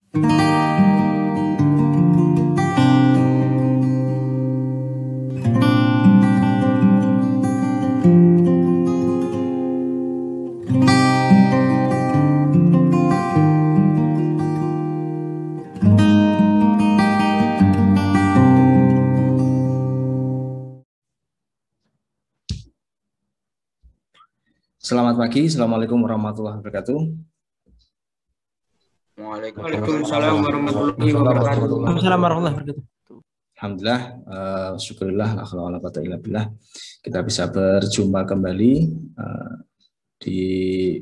Selamat pagi, Assalamualaikum warahmatullahi wabarakatuh. Waalaikumsalam warahmatullahi wabarakatuh. Waalaikumsalam warahmatullahi wabarakatuh. Alhamdulillah, syukurillah, la haula wala quwwata illa billah. Kita bisa berjumpa kembali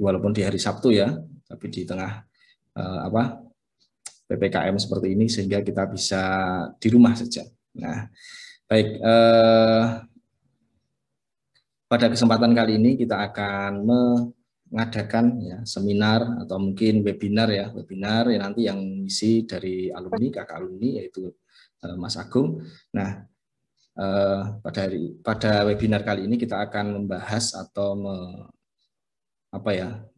walaupun di hari Sabtu ya, tapi di tengah PPKM seperti ini sehingga kita bisa di rumah saja. Nah, baik. Pada kesempatan kali ini kita akan mengadakan ya, seminar atau mungkin webinar yang nanti yang ngisi dari alumni, kakak alumni yaitu Mas Agung. Nah, pada webinar kali ini kita akan membahas atau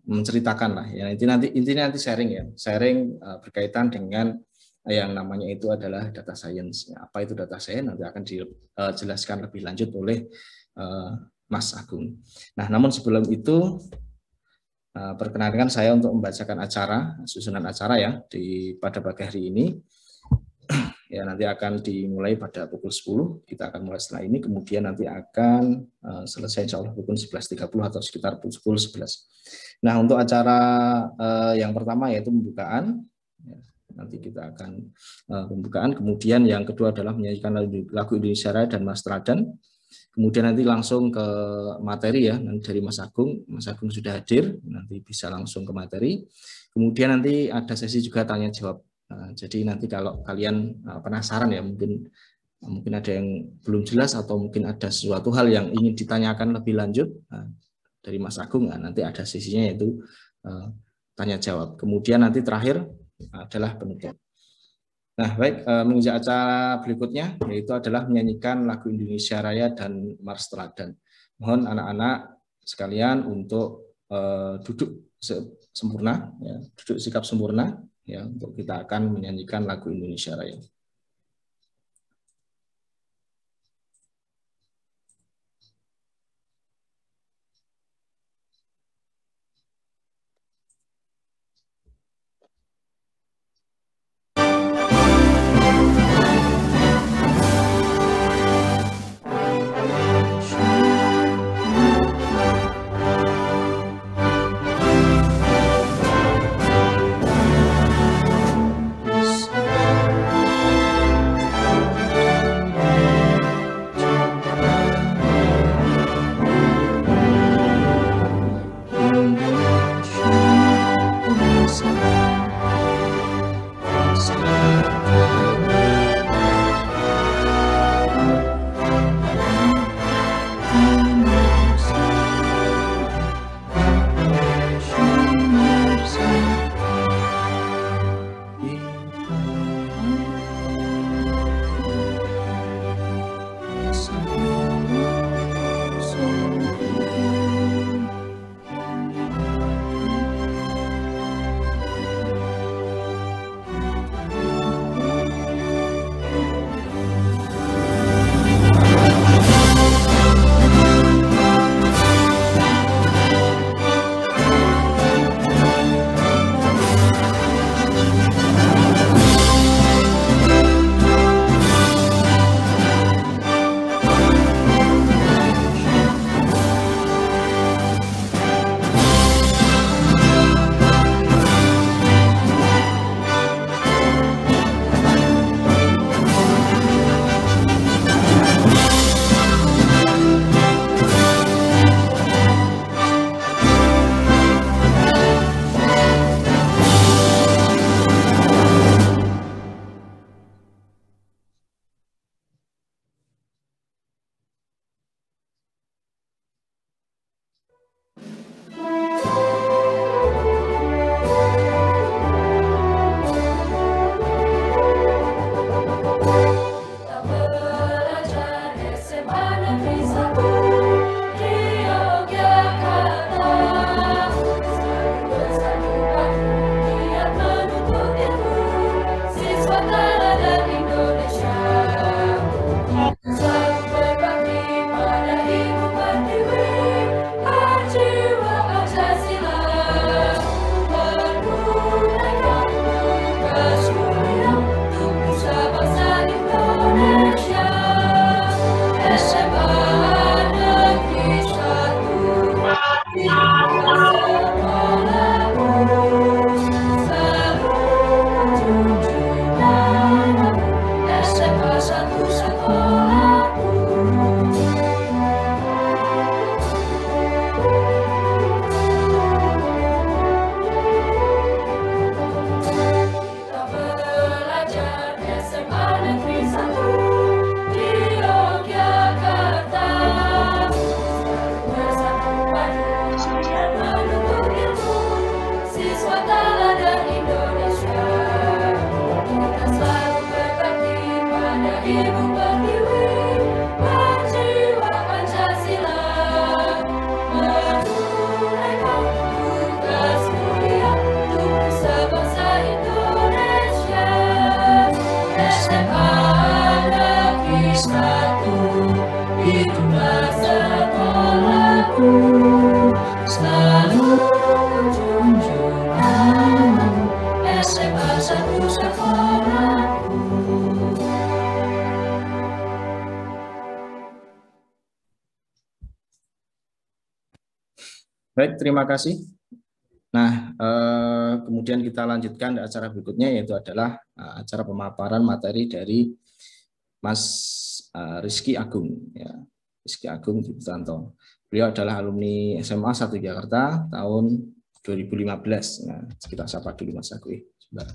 menceritakan lah ya, intinya nanti sharing berkaitan dengan yang namanya itu adalah data science. Apa itu data science nanti akan dijelaskan lebih lanjut oleh Mas Agung. Nah, namun sebelum itu perkenalkan saya untuk membacakan susunan acara ya pada pagi hari ini. Ya, nanti akan dimulai pada pukul 10. Kita akan mulai setelah ini, kemudian nanti akan selesai insya Allah pukul 11.30 atau sekitar pukul 11. Nah, untuk acara yang pertama yaitu pembukaan. Ya, nanti kita akan pembukaan. Kemudian yang kedua adalah menyanyikan lagu Indonesia Raya dan Mas Tradan. Kemudian nanti langsung ke materi ya, nanti dari Mas Agung. Mas Agung sudah hadir, nanti bisa langsung ke materi. Kemudian nanti ada sesi juga tanya jawab. Jadi nanti kalau kalian penasaran ya, mungkin ada yang belum jelas atau mungkin ada sesuatu hal yang ingin ditanyakan lebih lanjut dari Mas Agung, nanti ada sesinya yaitu tanya jawab. Kemudian nanti terakhir adalah penutup. Nah, baik, menginjak acara berikutnya yaitu adalah menyanyikan lagu Indonesia Raya dan Mars Teladan. Mohon anak-anak sekalian untuk duduk sempurna, ya, duduk sikap sempurna, ya, untuk kita akan menyanyikan lagu Indonesia Raya. selalu junjunganmu, SMA 1 sekolahku. Baik, terima kasih. Nah, kemudian kita lanjutkan acara berikutnya, yaitu adalah acara pemaparan materi dari Mas Rizky Agung. Ya, Rizky Agung Diputanto. Beliau adalah alumni SMA 1 Jakarta tahun 2015. Nah, kita sapa dulu Mas Agung. Sebentar.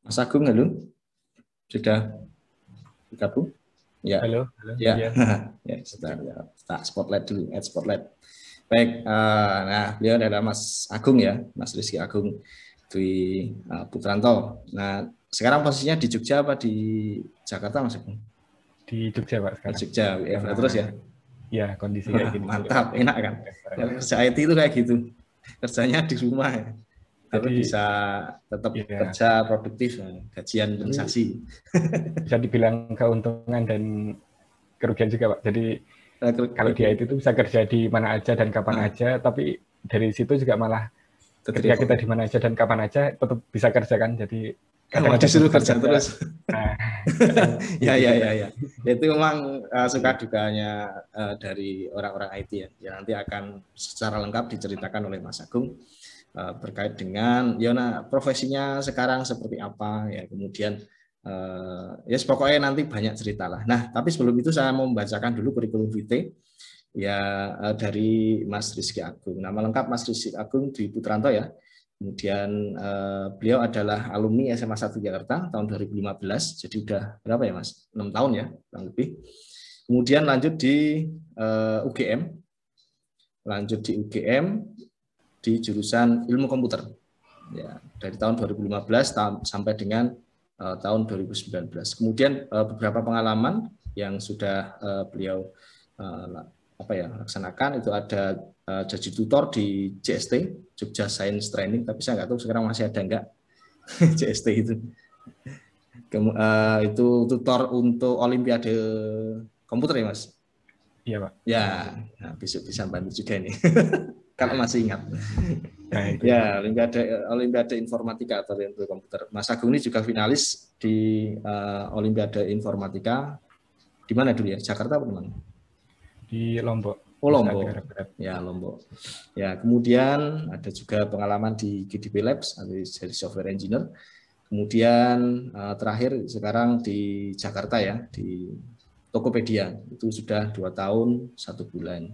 Mas Agung, halo. Sudah bergabung? Ya. Halo. Ya. Ya, sebentar, ya. Kita spotlight dulu, add spotlight. Baik, nah beliau adalah Mas Agung ya, Mas Rizky Agung Dwi Putranto. Nah, sekarang posisinya di Jogja apa di Jakarta, Mas Agung? Di Jogja, Pak, sekarang. Di Jogja, WFH terus ya? Ya, kondisi kayak gini. Mantap, enak kan? Kerja IT itu kayak gitu, kerjanya di rumah ya. Tapi bisa tetap kerja produktif, gajian kompensasi. Bisa dibilang keuntungan dan kerugian juga, Pak. Jadi kalau di IT itu bisa kerja di mana aja dan kapan aja, tapi dari situ juga malah ketika kita di mana aja dan kapan aja tetap bisa kerja kan. Jadi kadang disuruh kerja terus. Nah, ya. Itu memang suka dukanya dari orang-orang IT ya. Ya nanti akan secara lengkap diceritakan oleh Mas Agung berkait dengan profesinya sekarang seperti apa ya, kemudian ya pokoknya nanti banyak cerita lah. Nah, tapi sebelum itu saya mau membacakan dulu kurikulum vitae ya dari Mas Rizky Agung. Nama lengkap Mas Rizky Agung Dwi Putranto ya. Kemudian beliau adalah alumni SMA 1 Jakarta tahun 2015. Jadi udah berapa ya Mas? 6 tahun ya, kurang lebih. Kemudian lanjut di UGM. Lanjut di UGM di jurusan ilmu komputer. Ya, dari tahun 2015 sampai dengan tahun 2019. Kemudian beberapa pengalaman yang sudah beliau laksanakan itu ada jadi tutor di JST, Jogja Science Training, tapi saya nggak tahu sekarang masih ada nggak JST itu. Itu tutor untuk Olimpiade komputer ya Mas? Iya Pak. Ya, nah, besok bisa bantu juga nih. Kalau masih ingat. Nah, ya, Olimpiade Informatika atau Olimpiade Komputer. Mas Agung ini juga finalis di Olimpiade Informatika. Di mana dulu ya? Jakarta atau di mana? Di Lombok. Oh, Lombok. Ya, Lombok. Ya, kemudian ada juga pengalaman di GDP Labs, jadi software engineer. Kemudian terakhir sekarang di Jakarta ya, di Tokopedia. Itu sudah 2 tahun 1 bulan.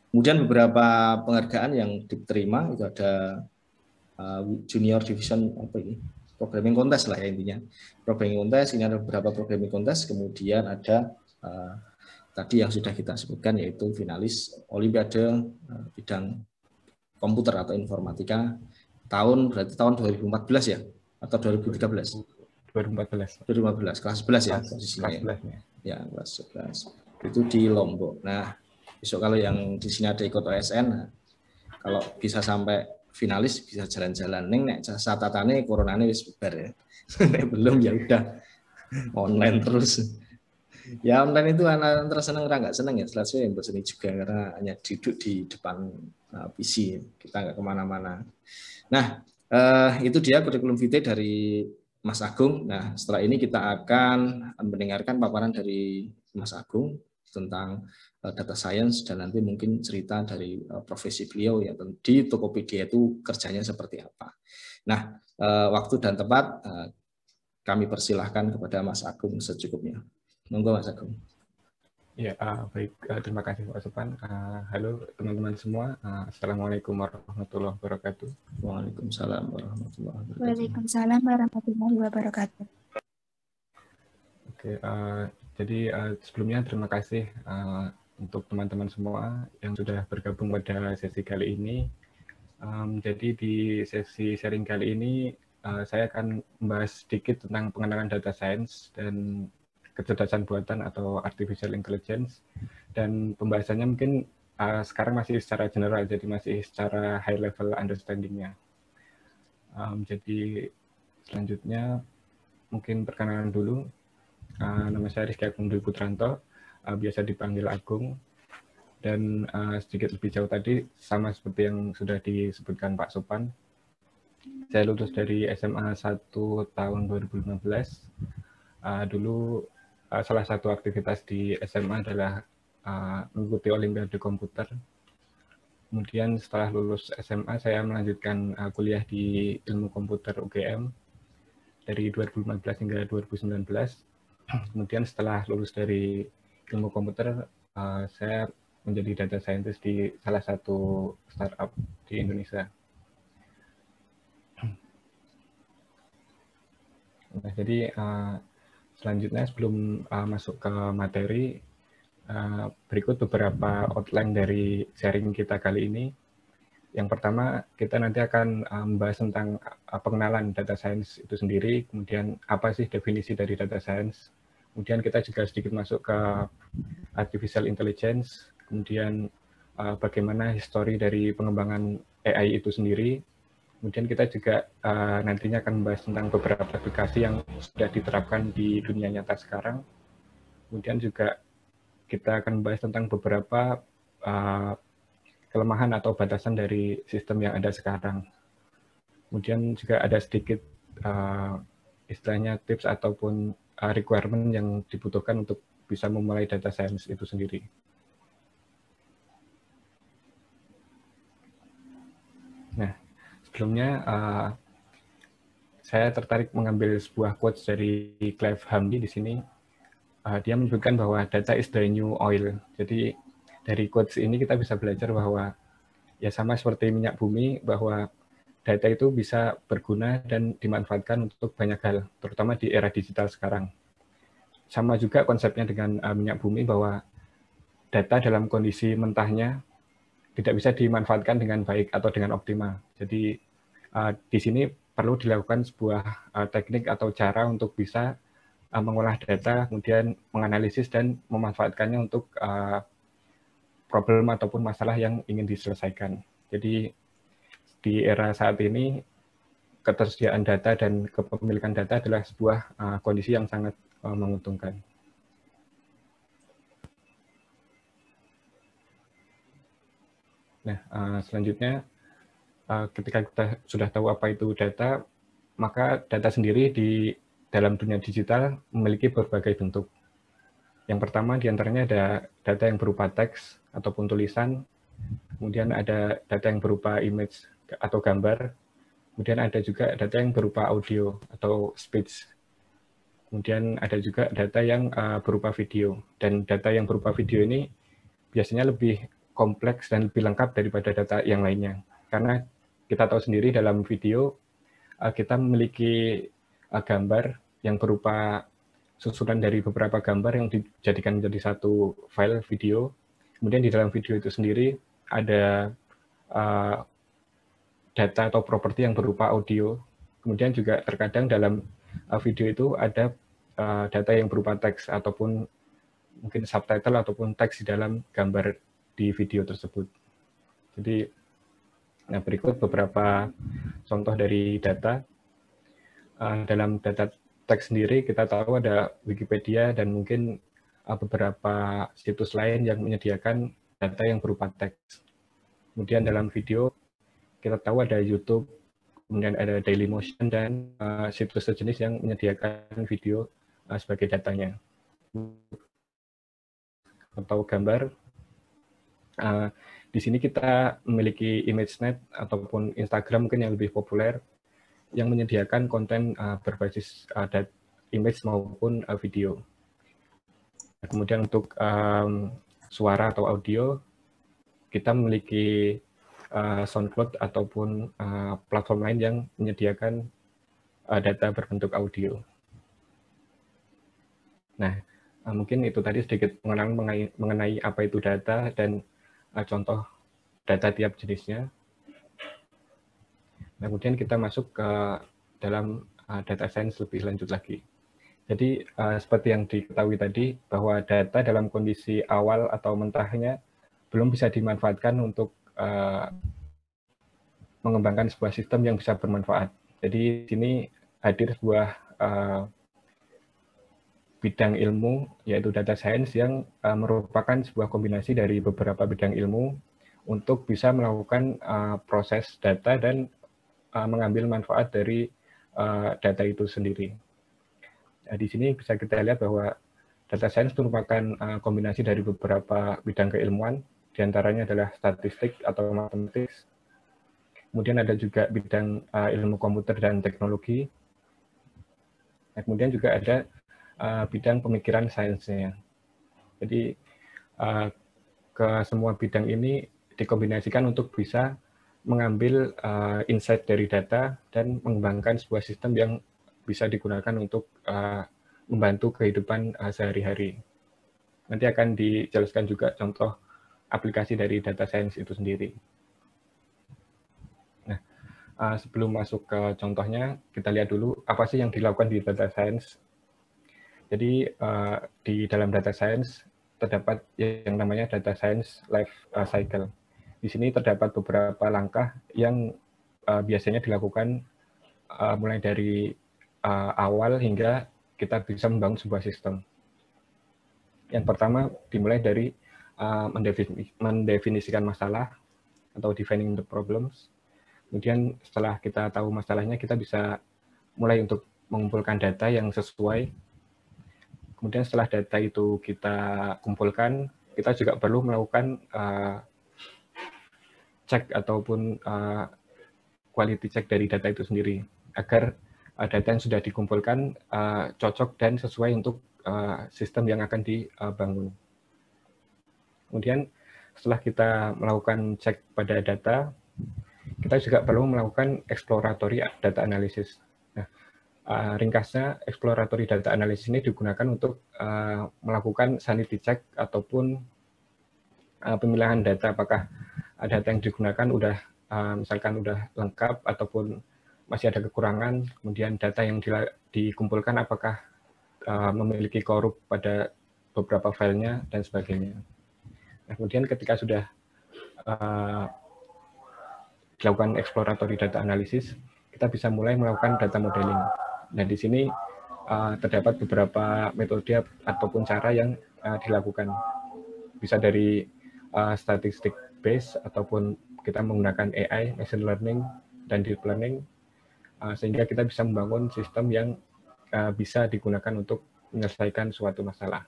Kemudian beberapa penghargaan yang diterima itu ada Junior Division Programming Contest lah ya intinya. Programming Contest, ini ada beberapa Programming Contest, kemudian ada tadi yang sudah kita sebutkan yaitu finalis Olimpiade bidang komputer atau informatika berarti tahun 2014 ya atau 2013? 2014. 2015, kelas 11 ya posisinya. Kelas 11 ya. Ya, kelas 11. Itu di Lombok. Nah, besok kalau yang di sini ada ikut OSN, kalau bisa sampai finalis bisa jalan-jalan. Nek catatane coronane wis bubar ya. Belum ya udah online terus. Ya online itu antara seneng orang nggak seneng ya. Setelah yang bosan juga karena hanya duduk di depan PC, kita nggak kemana-mana. Nah, itu dia kurikulum vitae dari Mas Agung. Nah, setelah ini kita akan mendengarkan paparan dari Mas Agung tentang data science dan nanti mungkin cerita dari profesi beliau ya di Tokopedia itu kerjanya seperti apa. Nah, waktu dan tempat kami persilahkan kepada Mas Agung secukupnya. Monggo Mas Agung. Ya, baik. Terima kasih Pak Sopan. Halo teman-teman semua. Assalamualaikum warahmatullahi wabarakatuh. Waalaikumsalam warahmatullahi wabarakatuh. Waalaikumsalam warahmatullahi wabarakatuh. Oke, jadi sebelumnya terima kasih untuk teman-teman semua yang sudah bergabung pada sesi kali ini. Jadi di sesi sharing kali ini saya akan membahas sedikit tentang pengenalan data science dan kecerdasan buatan atau artificial intelligence, dan pembahasannya mungkin sekarang masih secara general, jadi masih secara high level understanding-nya. Jadi selanjutnya mungkin perkenalan dulu. Nama saya Rizky Agung Dwi Putranto, biasa dipanggil Agung. Dan sedikit lebih jauh tadi, sama seperti yang sudah disebutkan Pak Sopan, saya lulus dari SMA 1 tahun 2015. Dulu salah satu aktivitas di SMA adalah mengikuti Olimpiade Komputer. Kemudian setelah lulus SMA, saya melanjutkan kuliah di Ilmu Komputer UGM dari 2015 hingga 2019. Kemudian setelah lulus dari Ilmu Komputer, saya menjadi data scientist di salah satu startup di Indonesia. Nah, jadi selanjutnya sebelum masuk ke materi, berikut beberapa outline dari sharing kita kali ini. Yang pertama, kita nanti akan membahas tentang pengenalan data science itu sendiri, kemudian apa sih definisi dari data science, kemudian kita juga sedikit masuk ke artificial intelligence, kemudian bagaimana histori dari pengembangan AI itu sendiri, kemudian kita juga nantinya akan membahas tentang beberapa aplikasi yang sudah diterapkan di dunia nyata sekarang, kemudian juga kita akan membahas tentang beberapa kelemahan atau batasan dari sistem yang ada sekarang. Kemudian juga ada sedikit istilahnya tips ataupun requirement yang dibutuhkan untuk bisa memulai data science itu sendiri. Nah, sebelumnya saya tertarik mengambil sebuah quotes dari Clive Hamdi di sini. Dia menyebutkan bahwa data is the new oil. Jadi dari quotes ini kita bisa belajar bahwa ya sama seperti minyak bumi, bahwa data itu bisa berguna dan dimanfaatkan untuk banyak hal, terutama di era digital sekarang. Sama juga konsepnya dengan minyak bumi, bahwa data dalam kondisi mentahnya tidak bisa dimanfaatkan dengan baik atau dengan optimal. Jadi di sini perlu dilakukan sebuah teknik atau cara untuk bisa mengolah data, kemudian menganalisis dan memanfaatkannya untuk problem ataupun masalah yang ingin diselesaikan. Jadi di era saat ini, ketersediaan data dan kepemilikan data adalah sebuah kondisi yang sangat menguntungkan. Nah, selanjutnya, ketika kita sudah tahu apa itu data, maka data sendiri di dalam dunia digital memiliki berbagai bentuk. Yang pertama diantaranya ada data yang berupa teks ataupun tulisan, kemudian ada data yang berupa image atau gambar, kemudian ada juga data yang berupa audio atau speech, kemudian ada juga data yang berupa video, dan data yang berupa video ini biasanya lebih kompleks dan lebih lengkap daripada data yang lainnya, karena kita tahu sendiri dalam video kita memiliki gambar yang berupa susunan dari beberapa gambar yang dijadikan menjadi satu file video. Kemudian di dalam video itu sendiri ada data atau properti yang berupa audio. Kemudian juga terkadang dalam video itu ada data yang berupa teks ataupun mungkin subtitle ataupun teks di dalam gambar di video tersebut. Jadi, nah berikut beberapa contoh dari data. Dalam data teks sendiri kita tahu ada Wikipedia dan mungkin beberapa situs lain yang menyediakan data yang berupa teks. Kemudian dalam video kita tahu ada YouTube, kemudian ada Dailymotion dan situs sejenis yang menyediakan video sebagai datanya. Atau gambar, di sini kita memiliki ImageNet ataupun Instagram mungkin yang lebih populer, yang menyediakan konten berbasis image maupun video. Kemudian untuk suara atau audio, kita memiliki SoundCloud ataupun platform lain yang menyediakan data berbentuk audio. Nah, mungkin itu tadi sedikit pengenalan mengenai apa itu data dan contoh data tiap jenisnya. Nah, kemudian kita masuk ke dalam data science lebih lanjut lagi. Jadi seperti yang diketahui tadi, bahwa data dalam kondisi awal atau mentahnya belum bisa dimanfaatkan untuk mengembangkan sebuah sistem yang bisa bermanfaat. Jadi di sini hadir sebuah bidang ilmu, yaitu data science, yang merupakan sebuah kombinasi dari beberapa bidang ilmu untuk bisa melakukan proses data dan mengambil manfaat dari data itu sendiri. Nah, di sini bisa kita lihat bahwa data science merupakan kombinasi dari beberapa bidang keilmuan, diantaranya adalah statistik atau matematik. Kemudian ada juga bidang ilmu komputer dan teknologi. Nah, kemudian juga ada bidang pemikiran sainsnya. Jadi ke semua bidang ini dikombinasikan untuk bisa mengambil insight dari data dan mengembangkan sebuah sistem yang bisa digunakan untuk membantu kehidupan sehari-hari. Nanti akan dijelaskan juga contoh aplikasi dari data science itu sendiri. Nah, sebelum masuk ke contohnya, kita lihat dulu apa sih yang dilakukan di data science. Jadi di dalam data science terdapat yang namanya data science life cycle. Di sini terdapat beberapa langkah yang biasanya dilakukan mulai dari awal hingga kita bisa membangun sebuah sistem. Yang pertama dimulai dari mendefinisikan masalah atau defining the problems. Kemudian setelah kita tahu masalahnya, kita bisa mulai untuk mengumpulkan data yang sesuai. Kemudian setelah data itu kita kumpulkan, kita juga perlu melakukan cek ataupun quality check dari data itu sendiri, agar data yang sudah dikumpulkan cocok dan sesuai untuk sistem yang akan dibangun. Kemudian setelah kita melakukan cek pada data, kita juga perlu melakukan exploratory data analysis. Nah, ringkasnya, exploratory data analysis ini digunakan untuk melakukan sanity check ataupun pemilihan data, apakah data yang digunakan misalkan udah lengkap ataupun masih ada kekurangan, kemudian data yang dikumpulkan apakah memiliki korup pada beberapa filenya, dan sebagainya. Nah, kemudian ketika sudah dilakukan exploratory data analysis, kita bisa mulai melakukan data modeling. Nah, di sini terdapat beberapa metode ataupun cara yang dilakukan. Bisa dari statistic base ataupun kita menggunakan AI, machine learning, dan deep learning, sehingga kita bisa membangun sistem yang bisa digunakan untuk menyelesaikan suatu masalah.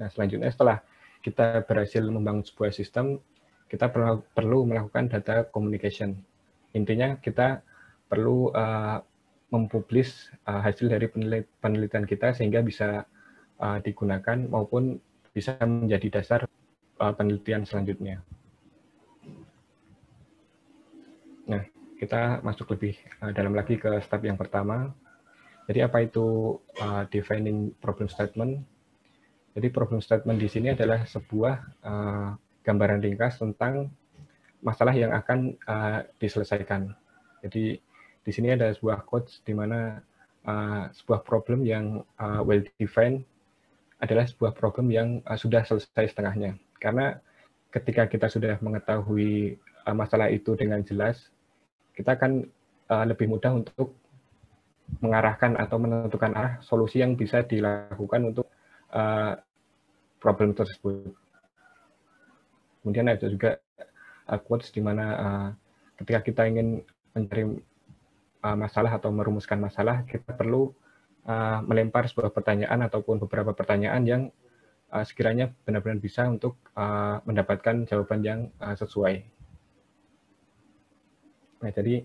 Nah, selanjutnya setelah kita berhasil membangun sebuah sistem, kita perlu melakukan data communication. Intinya kita perlu mempublish hasil dari penelitian kita sehingga bisa digunakan maupun bisa menjadi dasar penelitian selanjutnya. Nah, kita masuk lebih dalam lagi ke step yang pertama. Jadi apa itu defining problem statement? Jadi problem statement di sini adalah sebuah gambaran ringkas tentang masalah yang akan diselesaikan. Jadi di sini ada sebuah quotes di mana sebuah problem yang well defined adalah sebuah problem yang sudah selesai setengahnya. Karena ketika kita sudah mengetahui masalah itu dengan jelas, kita akan lebih mudah untuk mengarahkan atau menentukan arah solusi yang bisa dilakukan untuk problem tersebut. Kemudian ada juga quotes di mana ketika kita ingin mencari masalah atau merumuskan masalah, kita perlu melempar sebuah pertanyaan ataupun beberapa pertanyaan yang sekiranya benar-benar bisa untuk mendapatkan jawaban yang sesuai. Nah, jadi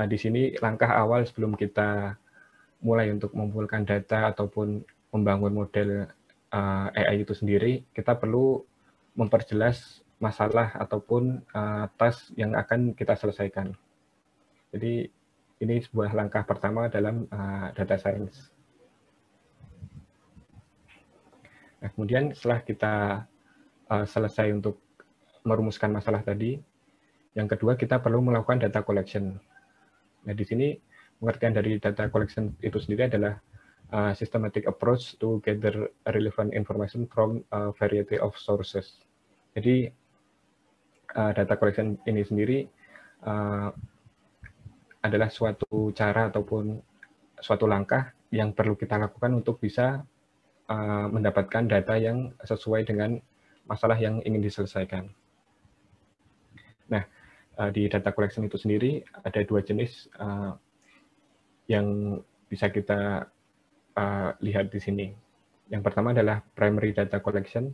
di sini langkah awal sebelum kita mulai untuk mengumpulkan data ataupun membangun model AI itu sendiri, kita perlu memperjelas masalah ataupun task yang akan kita selesaikan. Jadi ini sebuah langkah pertama dalam data science. Nah, kemudian setelah kita selesai untuk merumuskan masalah tadi, yang kedua kita perlu melakukan data collection. Nah, di sini pengertian dari data collection itu sendiri adalah systematic approach to gather relevant information from a variety of sources. Jadi data collection ini sendiri adalah suatu cara ataupun suatu langkah yang perlu kita lakukan untuk bisa mendapatkan data yang sesuai dengan masalah yang ingin diselesaikan. Nah, di data collection itu sendiri ada dua jenis yang bisa kita lihat di sini. Yang pertama adalah primary data collection.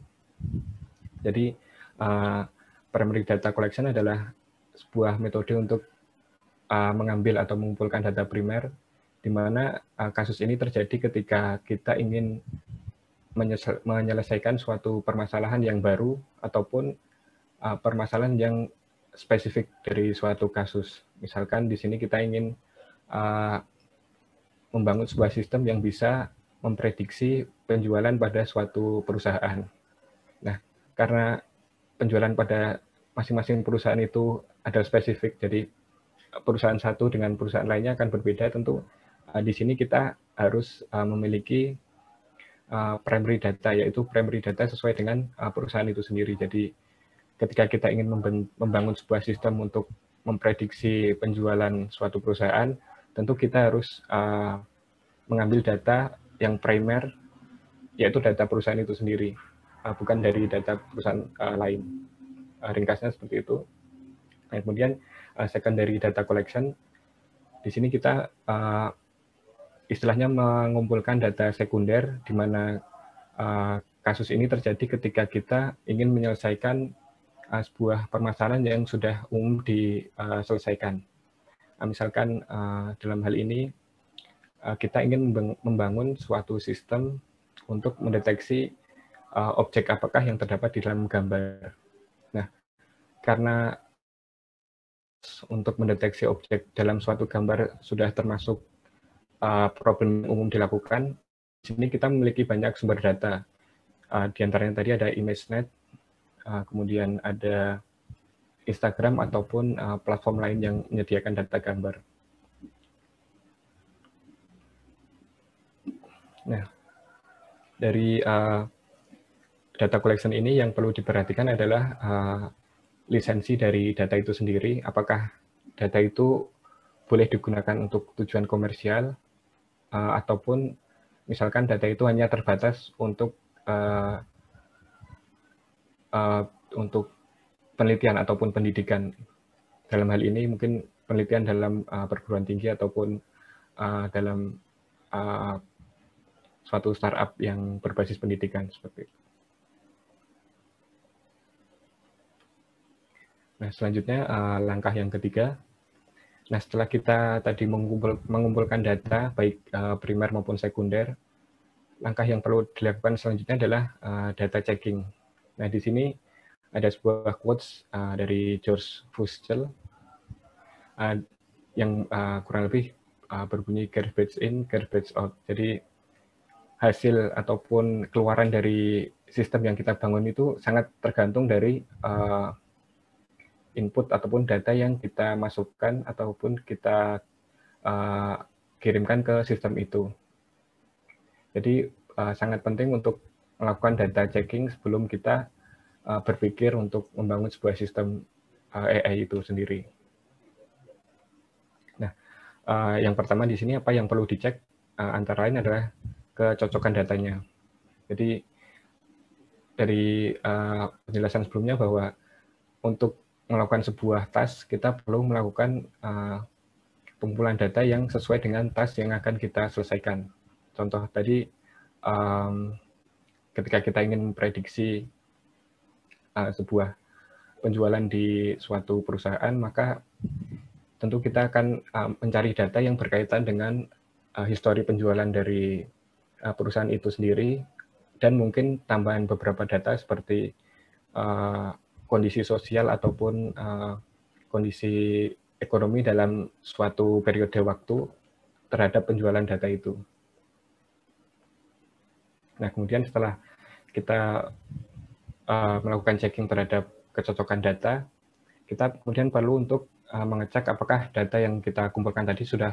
Jadi, primary data collection adalah sebuah metode untuk mengambil atau mengumpulkan data primer, di mana kasus ini terjadi ketika kita ingin menyelesaikan suatu permasalahan yang baru ataupun permasalahan yang spesifik dari suatu kasus. Misalkan di sini kita ingin membangun sebuah sistem yang bisa memprediksi penjualan pada suatu perusahaan. Nah, karena penjualan pada masing-masing perusahaan itu ada spesifik, jadi perusahaan satu dengan perusahaan lainnya akan berbeda, tentu di sini kita harus memiliki primary data, yaitu primary data sesuai dengan perusahaan itu sendiri. Jadi ketika kita ingin membangun sebuah sistem untuk memprediksi penjualan suatu perusahaan, tentu kita harus mengambil data yang primer, yaitu data perusahaan itu sendiri, bukan dari data perusahaan lain. Ringkasnya seperti itu. Nah, kemudian secondary data collection, di sini kita istilahnya mengumpulkan data sekunder, di mana kasus ini terjadi ketika kita ingin menyelesaikan sebuah permasalahan yang sudah umum diselesaikan. Misalkan dalam hal ini kita ingin membangun suatu sistem untuk mendeteksi objek apakah yang terdapat di dalam gambar. Nah, karena untuk mendeteksi objek dalam suatu gambar sudah termasuk problem umum dilakukan, di sini kita memiliki banyak sumber data. Di antaranya tadi ada ImageNet, kemudian ada Instagram ataupun platform lain yang menyediakan data gambar. Nah, dari data collection ini yang perlu diperhatikan adalah lisensi dari data itu sendiri. Apakah data itu boleh digunakan untuk tujuan komersial, ataupun misalkan data itu hanya terbatas untuk penelitian ataupun pendidikan. Dalam hal ini mungkin penelitian dalam perguruan tinggi ataupun dalam suatu startup yang berbasis pendidikan seperti itu. Nah, selanjutnya langkah yang ketiga. Nah, setelah kita tadi mengumpulkan data baik primer maupun sekunder, langkah yang perlu dilakukan selanjutnya adalah data checking. Nah, di sini ada sebuah quotes dari George Fussell yang kurang lebih berbunyi garbage in, garbage out. Jadi hasil ataupun keluaran dari sistem yang kita bangun itu sangat tergantung dari input ataupun data yang kita masukkan ataupun kita kirimkan ke sistem itu. Jadi sangat penting untuk melakukan data checking sebelum kita berpikir untuk membangun sebuah sistem AI itu sendiri. Nah, yang pertama di sini apa yang perlu dicek antara lain adalah kecocokan datanya. Jadi dari penjelasan sebelumnya bahwa untuk melakukan sebuah task, kita perlu melakukan pengumpulan data yang sesuai dengan task yang akan kita selesaikan. Contoh tadi, ketika kita ingin memprediksi sebuah penjualan di suatu perusahaan, maka tentu kita akan mencari data yang berkaitan dengan histori penjualan dari perusahaan itu sendiri, dan mungkin tambahan beberapa data seperti kondisi sosial ataupun kondisi ekonomi dalam suatu periode waktu terhadap penjualan data itu. Nah, kemudian setelah kita melakukan checking terhadap kecocokan data, kita kemudian perlu untuk mengecek apakah data yang kita kumpulkan tadi sudah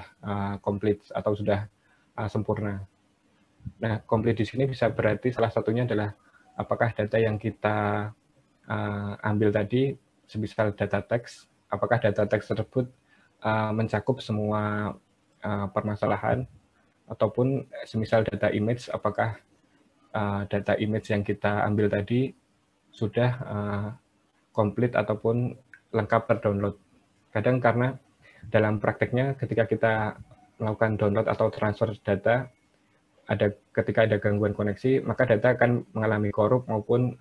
komplit atau sudah sempurna. Nah, komplit di sini bisa berarti salah satunya adalah apakah data yang kita ambil tadi, semisal data teks, apakah data teks tersebut mencakup semua permasalahan, ataupun semisal data image, apakah data image yang kita ambil tadi sudah komplit ataupun lengkap terdownload. Kadang karena dalam prakteknya ketika kita melakukan download atau transfer data, ketika ada gangguan koneksi, maka data akan mengalami korup maupun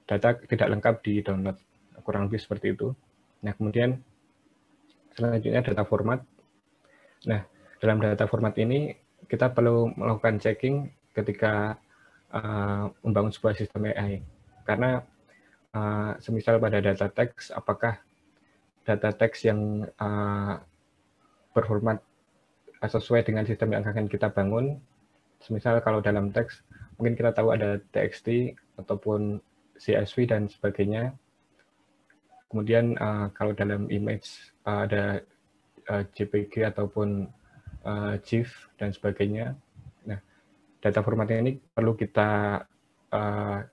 data tidak lengkap di download. Kurang lebih seperti itu. Nah, kemudian selanjutnya data format. Nah, dalam data format ini kita perlu melakukan checking ketika membangun sebuah sistem AI. Karena semisal pada data teks, apakah data teks yang berformat sesuai dengan sistem yang akan kita bangun. Semisal kalau dalam teks, mungkin kita tahu ada TXT ataupun CSV dan sebagainya. Kemudian kalau dalam image ada JPG ataupun GIF dan sebagainya. Nah, data format ini perlu kita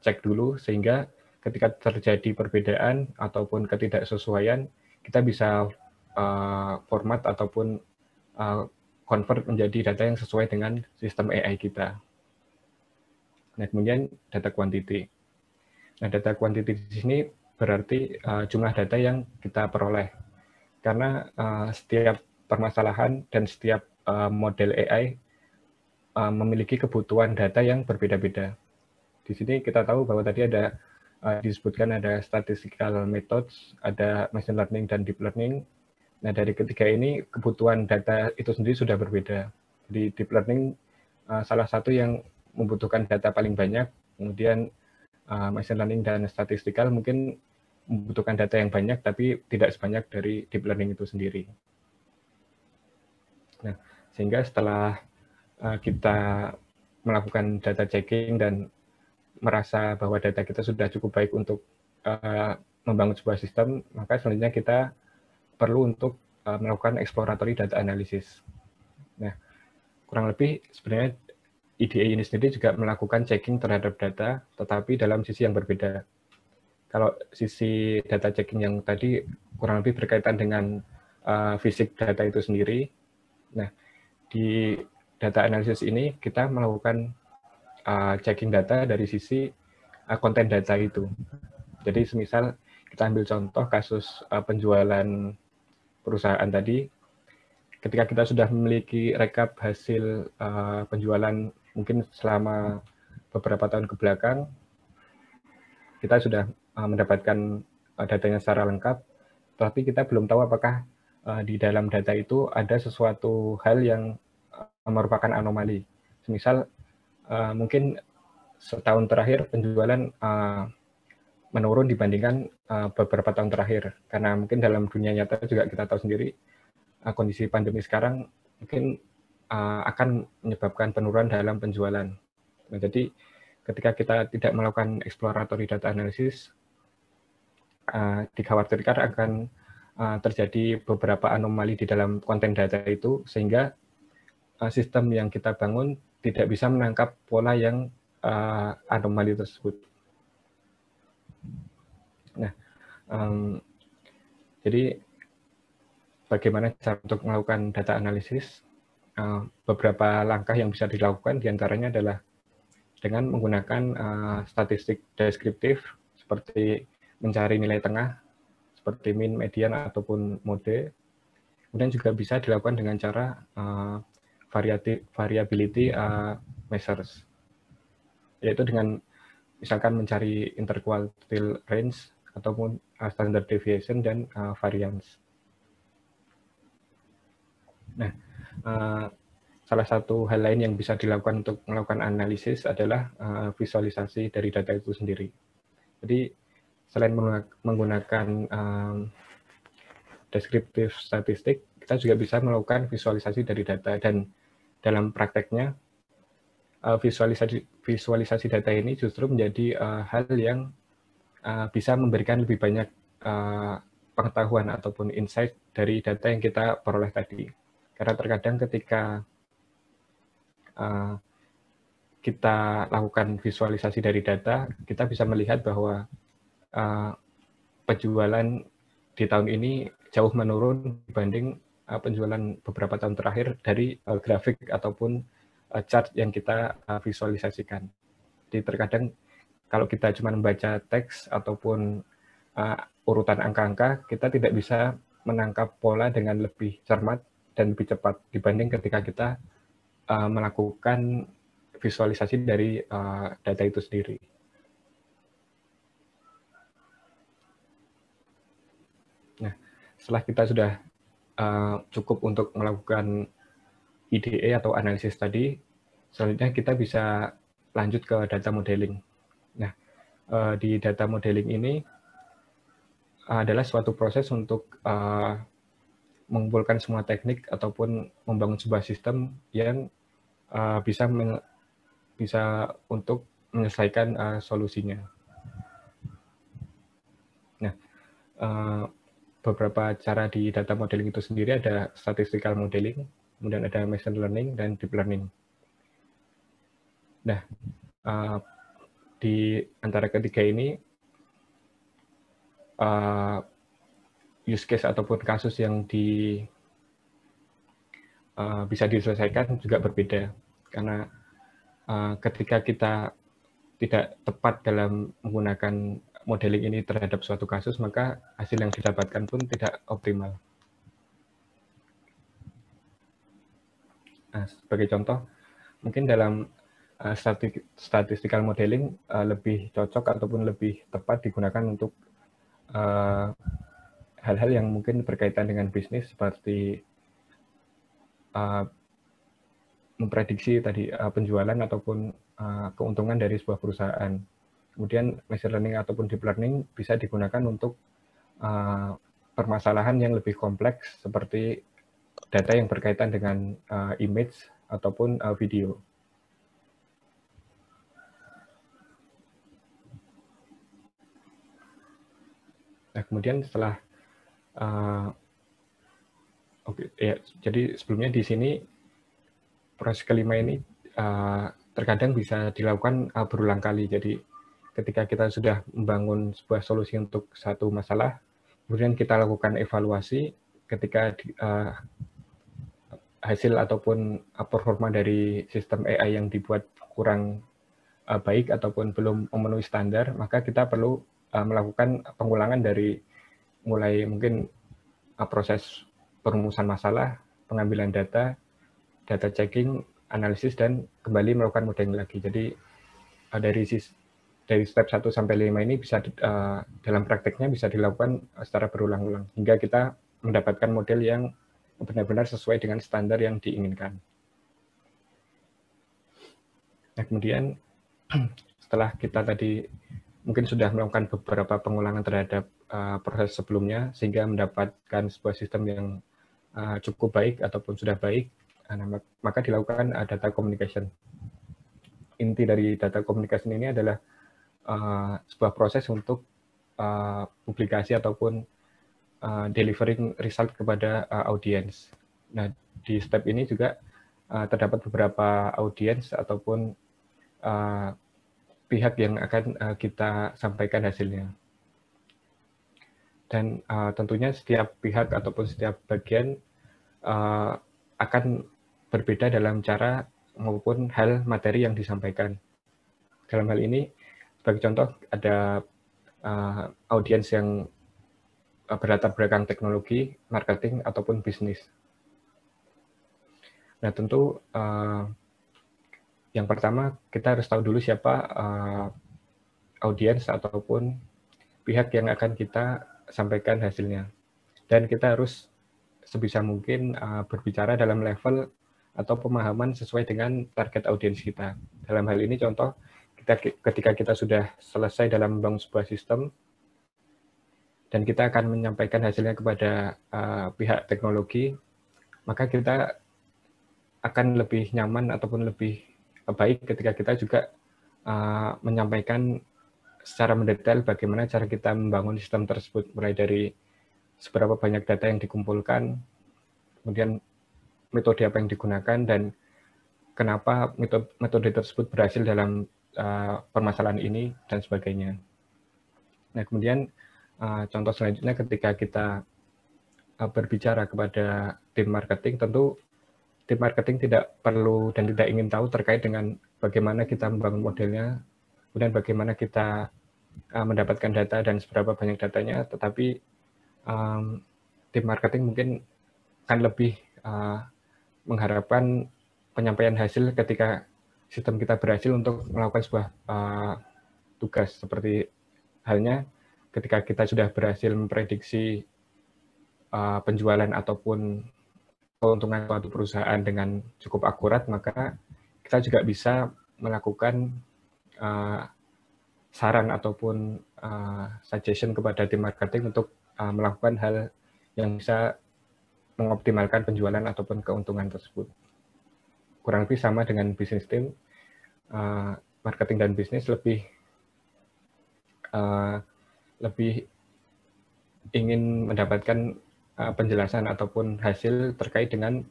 cek dulu sehingga ketika terjadi perbedaan ataupun ketidaksesuaian, kita bisa format ataupun convert menjadi data yang sesuai dengan sistem AI kita. Nah, kemudian data quantity. Nah, data quantity di sini berarti jumlah data yang kita peroleh. Karena setiap permasalahan dan setiap model AI memiliki kebutuhan data yang berbeda-beda. Di sini kita tahu bahwa tadi ada disebutkan ada statistical methods, ada machine learning dan deep learning. Nah, dari ketiga ini kebutuhan data itu sendiri sudah berbeda. Di deep learning salah satu yang membutuhkan data paling banyak, kemudian machine learning dan statistical mungkin membutuhkan data yang banyak tapi tidak sebanyak dari deep learning itu sendiri. Nah, sehingga setelah kita melakukan data checking dan merasa bahwa data kita sudah cukup baik untuk membangun sebuah sistem, maka selanjutnya kita perlu untuk melakukan exploratory data analysis. Nah, kurang lebih sebenarnya EDA ini sendiri juga melakukan checking terhadap data, tetapi dalam sisi yang berbeda. Kalau sisi data checking yang tadi kurang lebih berkaitan dengan fisik data itu sendiri. Nah, di data analysis ini kita melakukan checking data dari sisi konten data itu. Jadi semisal kita ambil contoh kasus penjualan perusahaan tadi, ketika kita sudah memiliki rekap hasil penjualan mungkin selama beberapa tahun ke belakang, kita sudah mendapatkan datanya secara lengkap, tapi kita belum tahu apakah di dalam data itu ada sesuatu hal yang merupakan anomali. Misal mungkin setahun terakhir penjualan menurun dibandingkan beberapa tahun terakhir, karena mungkin dalam dunia nyata juga kita tahu sendiri kondisi pandemi sekarang mungkin akan menyebabkan penurunan dalam penjualan. Nah, jadi ketika kita tidak melakukan exploratory data analysis, dikhawatirkan akan terjadi beberapa anomali di dalam konten data itu, sehingga sistem yang kita bangun tidak bisa menangkap pola yang anomali tersebut. Nah, jadi bagaimana cara untuk melakukan data analisis? Beberapa langkah yang bisa dilakukan diantaranya adalah dengan menggunakan statistik deskriptif seperti mencari nilai tengah seperti mean, median, ataupun mode. Kemudian juga bisa dilakukan dengan cara variability measures, yaitu dengan misalkan mencari interquartile range ataupun standard deviation dan variance. Nah, salah satu hal lain yang bisa dilakukan untuk melakukan analisis adalah visualisasi dari data itu sendiri. Jadi, selain menggunakan deskriptif statistik, kita juga bisa melakukan visualisasi dari data, dan dalam prakteknya visualisasi data ini justru menjadi hal yang bisa memberikan lebih banyak pengetahuan ataupun insight dari data yang kita peroleh tadi. Karena terkadang ketika kita lakukan visualisasi dari data, kita bisa melihat bahwa penjualan di tahun ini jauh menurun dibanding penjualan beberapa tahun terakhir dari grafik ataupun chart yang kita visualisasikan. Jadi terkadang kalau kita cuma membaca teks ataupun urutan angka-angka, kita tidak bisa menangkap pola dengan lebih cermat dan lebih cepat dibanding ketika kita melakukan visualisasi dari data itu sendiri. Nah, setelah kita sudah cukup untuk melakukan IDE atau analisis tadi, selanjutnya kita bisa lanjut ke data modeling. Nah, di data modeling ini adalah suatu proses untuk mengumpulkan semua teknik ataupun membangun sebuah sistem yang bisa untuk menyelesaikan solusinya. Nah, beberapa cara di data modeling itu sendiri ada statistical modeling, kemudian ada machine learning dan deep learning. Nah, di antara ketiga ini use case ataupun kasus yang bisa diselesaikan juga berbeda, karena ketika kita tidak tepat dalam menggunakan modeling ini terhadap suatu kasus, maka hasil yang didapatkan pun tidak optimal. Nah, sebagai contoh, mungkin dalam statistical modeling lebih cocok ataupun lebih tepat digunakan untuk hal-hal yang mungkin berkaitan dengan bisnis, seperti memprediksi tadi penjualan ataupun keuntungan dari sebuah perusahaan. Kemudian machine learning ataupun deep learning bisa digunakan untuk permasalahan yang lebih kompleks, seperti data yang berkaitan dengan image ataupun video. Nah, kemudian setelah jadi sebelumnya di sini proses kelima ini terkadang bisa dilakukan berulang kali. Jadi ketika kita sudah membangun sebuah solusi untuk satu masalah, kemudian kita lakukan evaluasi ketika hasil ataupun performa dari sistem AI yang dibuat kurang baik ataupun belum memenuhi standar, maka kita perlu melakukan pengulangan dari mulai mungkin proses perumusan masalah, pengambilan data checking, analisis, dan kembali melakukan modeling lagi. Jadi dari step 1 sampai 5 ini bisa dalam prakteknya bisa dilakukan secara berulang-ulang hingga kita mendapatkan model yang benar-benar sesuai dengan standar yang diinginkan. Nah, kemudian setelah kita tadi mungkin sudah melakukan beberapa pengulangan terhadap proses sebelumnya sehingga mendapatkan sebuah sistem yang cukup baik ataupun sudah baik, maka dilakukan data communication. Inti dari data communication ini adalah sebuah proses untuk publikasi ataupun delivering result kepada audiens. Nah, di step ini juga terdapat beberapa audiens ataupun pihak yang akan kita sampaikan hasilnya. Dan tentunya setiap pihak ataupun setiap bagian akan berbeda dalam cara maupun hal materi yang disampaikan. Dalam hal ini, sebagai contoh, ada audiens yang berlatar belakang teknologi, marketing, ataupun bisnis. Nah, tentu yang pertama kita harus tahu dulu siapa audiens ataupun pihak yang akan kita sampaikan hasilnya. Dan kita harus sebisa mungkin berbicara dalam level atau pemahaman sesuai dengan target audiens kita. Dalam hal ini contoh, ketika kita sudah selesai dalam membangun sebuah sistem, dan kita akan menyampaikan hasilnya kepada pihak teknologi, maka kita akan lebih nyaman ataupun lebih baik ketika kita juga menyampaikan secara mendetail bagaimana cara kita membangun sistem tersebut, mulai dari seberapa banyak data yang dikumpulkan, kemudian metode apa yang digunakan, dan kenapa metode tersebut berhasil dalam permasalahan ini, dan sebagainya. Nah, kemudian contoh selanjutnya ketika kita berbicara kepada tim marketing, tentu tim marketing tidak perlu dan tidak ingin tahu terkait dengan bagaimana kita membangun modelnya, kemudian bagaimana kita mendapatkan data dan seberapa banyak datanya, tetapi tim marketing mungkin akan lebih mengharapkan penyampaian hasil ketika sistem kita berhasil untuk melakukan sebuah tugas, seperti halnya ketika kita sudah berhasil memprediksi penjualan ataupun keuntungan suatu perusahaan dengan cukup akurat, maka kita juga bisa melakukan saran ataupun suggestion kepada tim marketing untuk melakukan hal yang bisa mengoptimalkan penjualan ataupun keuntungan tersebut. Kurang lebih sama dengan bisnis tim, marketing dan bisnis lebih ingin mendapatkan penjelasan ataupun hasil terkait dengan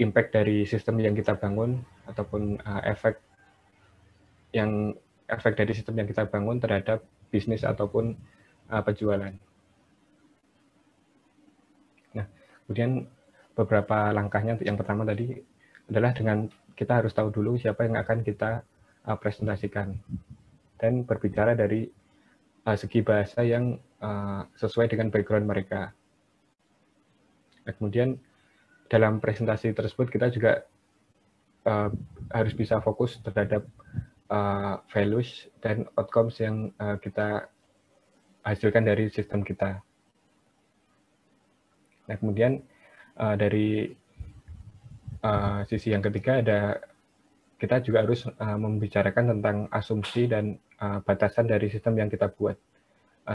impact dari sistem yang kita bangun ataupun efek dari sistem yang kita bangun terhadap bisnis ataupun penjualan. Nah, kemudian beberapa langkahnya, yang pertama tadi adalah dengan kita harus tahu dulu siapa yang akan kita presentasikan dan berbicara dari segi bahasa yang sesuai dengan background mereka. Nah, kemudian dalam presentasi tersebut kita juga harus bisa fokus terhadap values dan outcomes yang kita hasilkan dari sistem kita. Nah, kemudian dari sisi yang ketiga kita juga harus membicarakan tentang asumsi dan batasan dari sistem yang kita buat.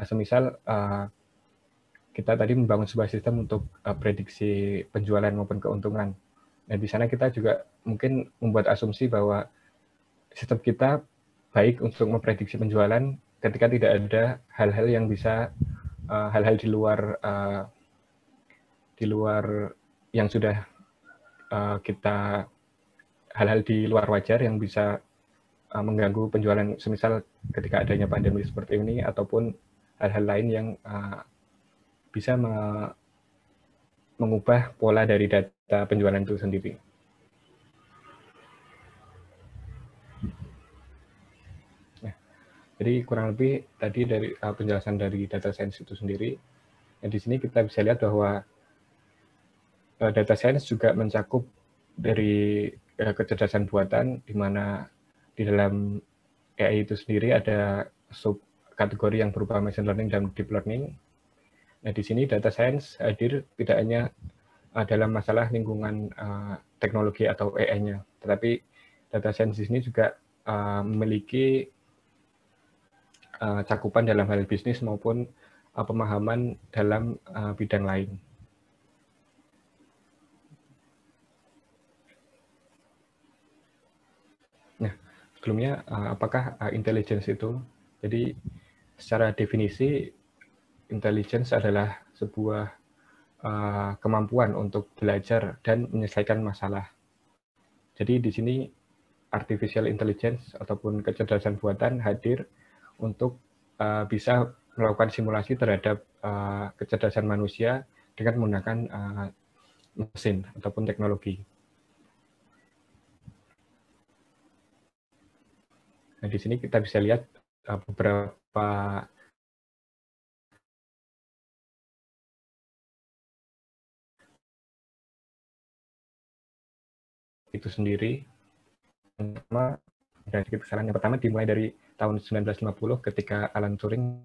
Semisal kita tadi membangun sebuah sistem untuk prediksi penjualan maupun keuntungan. Nah, di sana kita juga mungkin membuat asumsi bahwa sistem kita baik untuk memprediksi penjualan ketika tidak ada hal-hal yang bisa hal-hal di luar yang sudah kita hal-hal di luar wajar yang bisa mengganggu penjualan, semisal ketika adanya pandemi seperti ini ataupun hal-hal lain yang bisa mengubah pola dari data penjualan itu sendiri. Nah, jadi kurang lebih tadi dari penjelasan dari data science itu sendiri. Nah, di sini kita bisa lihat bahwa data science juga mencakup dari kecerdasan buatan, di mana di dalam AI itu sendiri ada sub kategori yang berupa machine learning dan deep learning. Nah, di sini data science hadir tidak hanya dalam masalah lingkungan teknologi atau AI-nya, tetapi data science di sini juga memiliki cakupan dalam hal bisnis maupun pemahaman dalam bidang lain. Nah, sebelumnya apakah intelligence itu? Jadi secara definisi intelligence adalah sebuah kemampuan untuk belajar dan menyelesaikan masalah. Jadi di sini artificial intelligence ataupun kecerdasan buatan hadir untuk bisa melakukan simulasi terhadap kecerdasan manusia dengan menggunakan mesin ataupun teknologi. Nah, di sini kita bisa lihat beberapa itu sendiri. Yang pertama dimulai dari tahun 1950 ketika Alan Turing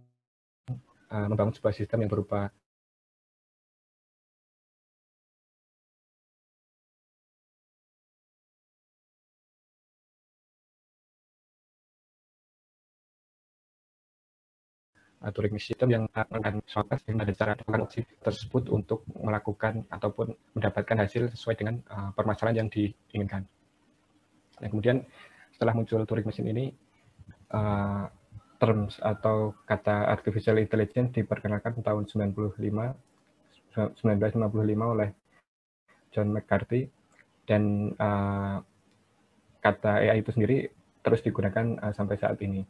membangun sebuah sistem yang berupa Turing system yang akan ada cara tersebut untuk melakukan ataupun mendapatkan hasil sesuai dengan permasalahan yang diinginkan. Nah, kemudian setelah muncul Turing machine ini, terms atau kata artificial intelligence diperkenalkan tahun 1955 oleh John McCarthy, dan kata AI itu sendiri terus digunakan sampai saat ini.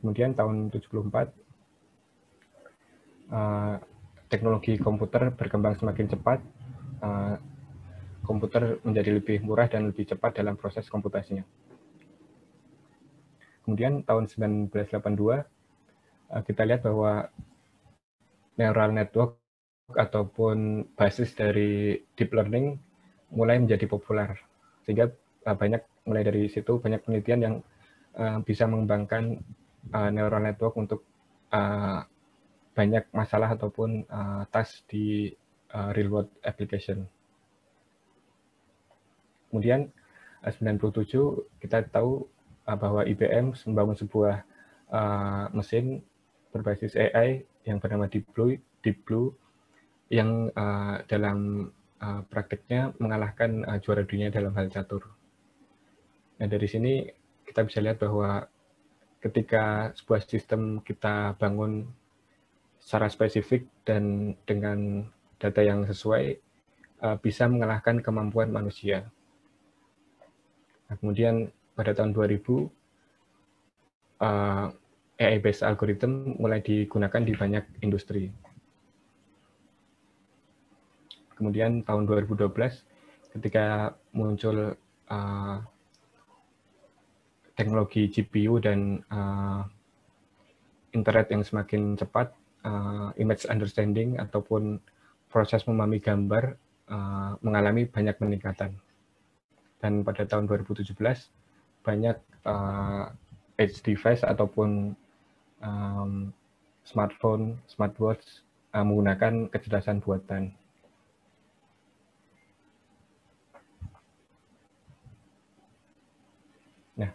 kemudian tahun 74 teknologi komputer berkembang semakin cepat, komputer menjadi lebih murah dan lebih cepat dalam proses komputasinya. Kemudian tahun 1982 kita lihat bahwa neural network ataupun basis dari deep learning mulai menjadi populer, sehingga mulai dari situ banyak penelitian yang bisa mengembangkan neural network untuk banyak masalah ataupun task di real world application. Kemudian 97 kita tahu bahwa IBM membangun sebuah mesin berbasis AI yang bernama Deep Blue yang dalam praktiknya mengalahkan juara dunia dalam hal catur. Nah, dari sini kita bisa lihat bahwa ketika sebuah sistem kita bangun secara spesifik dan dengan data yang sesuai, bisa mengalahkan kemampuan manusia. Nah, kemudian pada tahun 2000, AI-based algorithm mulai digunakan di banyak industri. Kemudian tahun 2012, ketika muncul teknologi GPU dan internet yang semakin cepat, image understanding ataupun proses memahami gambar mengalami banyak peningkatan. Dan pada tahun 2017, banyak edge device ataupun smartphone, smartwatch menggunakan kecerdasan buatan. Nah,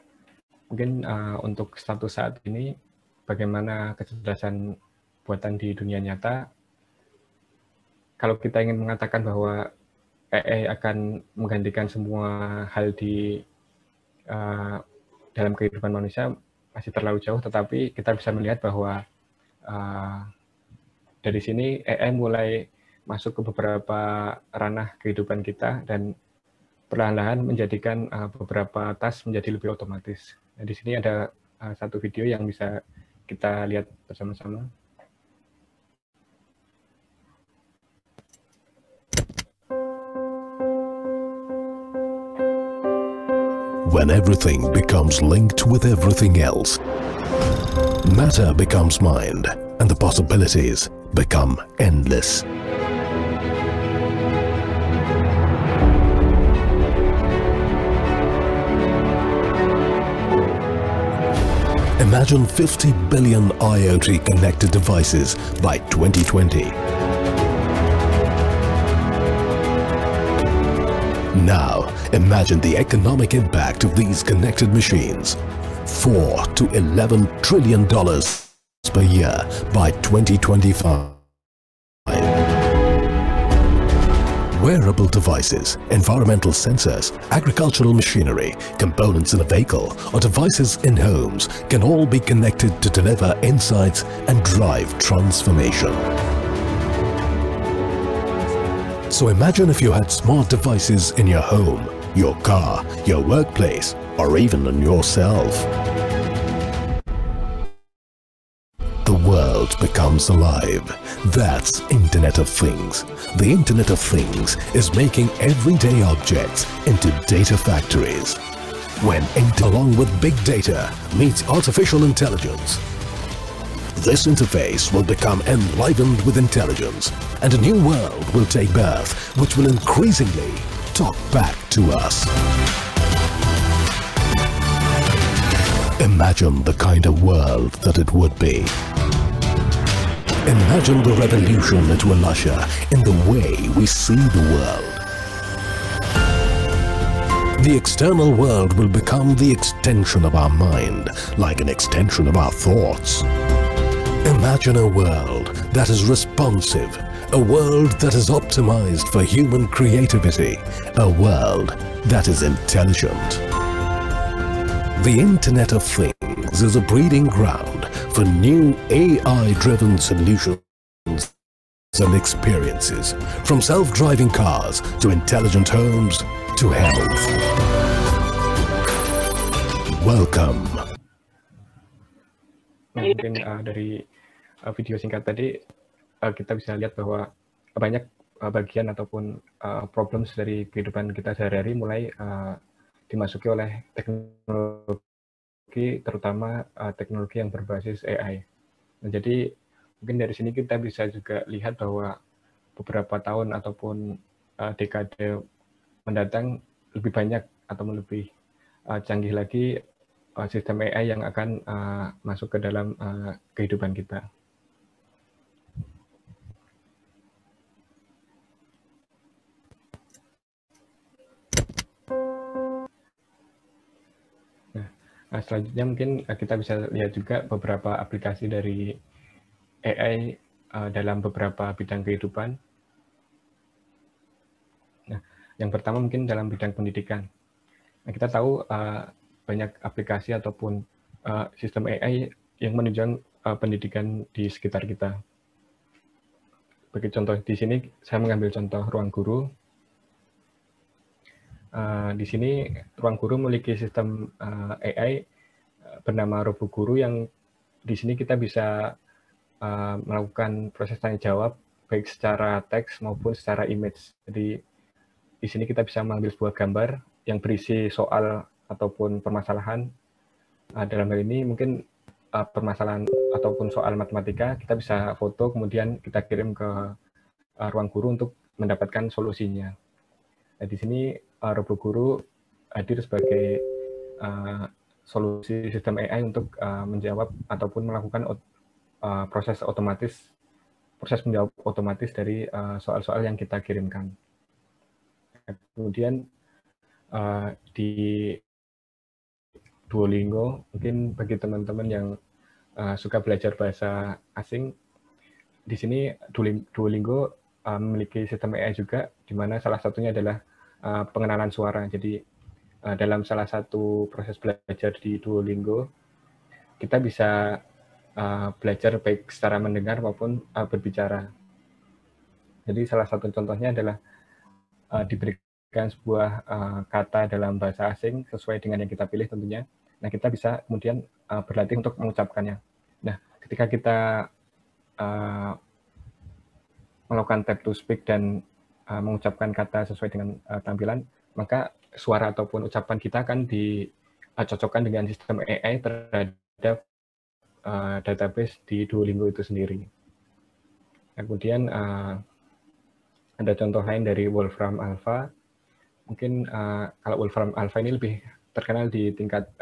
mungkin untuk status saat ini, bagaimana kecerdasan buatan di dunia nyata. Kalau kita ingin mengatakan bahwa AI akan menggantikan semua hal di dalam kehidupan manusia, masih terlalu jauh, tetapi kita bisa melihat bahwa dari sini AI mulai masuk ke beberapa ranah kehidupan kita dan perlahan-lahan menjadikan beberapa task menjadi lebih otomatis. Nah, di sini ada satu video yang bisa kita lihat bersama-sama. When everything becomes linked with everything else, matter becomes mind, and the possibilities become endless. Imagine 50 billion IoT connected devices by 2020. Now, imagine the economic impact of these connected machines. $4 to $11 trillion per year by 2025. Wearable devices, environmental sensors, agricultural machinery, components in a vehicle, or devices in homes can all be connected to deliver insights and drive transformation. So imagine if you had smart devices in your home, your car, your workplace, or even on yourself. The world becomes alive. That's Internet of Things. The Internet of Things is making everyday objects into data factories. When along with big data meets artificial intelligence, this interface will become enlivened with intelligence, and a new world will take birth, which will increasingly talk back to us. Imagine the kind of world that it would be. Imagine the revolution it will usher in the way we see the world. The external world will become the extension of our mind, like an extension of our thoughts. Imagine a world that is responsive, a world that is optimized for human creativity, a world that is intelligent. The Internet of Things is a breeding ground for new AI-driven solutions and experiences, from self-driving cars to intelligent homes to health. Welcome Nah, mungkin dari video singkat tadi kita bisa lihat bahwa banyak bagian ataupun problems dari kehidupan kita sehari-hari mulai dimasuki oleh teknologi, terutama teknologi yang berbasis AI. Nah, jadi mungkin dari sini kita bisa juga lihat bahwa beberapa tahun ataupun dekade mendatang lebih banyak atau lebih canggih lagi sistem AI yang akan masuk ke dalam kehidupan kita. Nah, selanjutnya mungkin kita bisa lihat juga beberapa aplikasi dari AI dalam beberapa bidang kehidupan. Nah, yang pertama mungkin dalam bidang pendidikan. Nah, kita tahu banyak aplikasi ataupun sistem AI yang menunjang pendidikan di sekitar kita. Bagi contoh di sini, saya mengambil contoh Ruang Guru. Di sini Ruang Guru memiliki sistem AI bernama RoboGuru yang di sini kita bisa melakukan proses tanya jawab baik secara teks maupun secara image. Jadi di sini kita bisa mengambil sebuah gambar yang berisi soal ataupun permasalahan. Dalam hal ini mungkin permasalahan ataupun soal matematika, kita bisa foto kemudian kita kirim ke Ruang Guru untuk mendapatkan solusinya. Nah, di sini RoboGuru hadir sebagai solusi sistem AI untuk menjawab ataupun melakukan proses menjawab otomatis dari soal-soal yang kita kirimkan. Kemudian di Duolingo, mungkin bagi teman-teman yang suka belajar bahasa asing, di sini Duolingo memiliki sistem AI juga, di mana salah satunya adalah pengenalan suara. Jadi dalam salah satu proses belajar di Duolingo, kita bisa belajar baik secara mendengar maupun berbicara. Jadi salah satu contohnya adalah diberikan sebuah kata dalam bahasa asing sesuai dengan yang kita pilih tentunya. Nah, kita bisa kemudian berlatih untuk mengucapkannya. Nah, ketika kita melakukan tap to speak dan mengucapkan kata sesuai dengan tampilan, maka suara ataupun ucapan kita akan dicocokkan dengan sistem AI terhadap database di Duolingo itu sendiri. Kemudian ada contoh lain dari Wolfram Alpha. Mungkin kalau Wolfram Alpha ini lebih terkenal di tingkat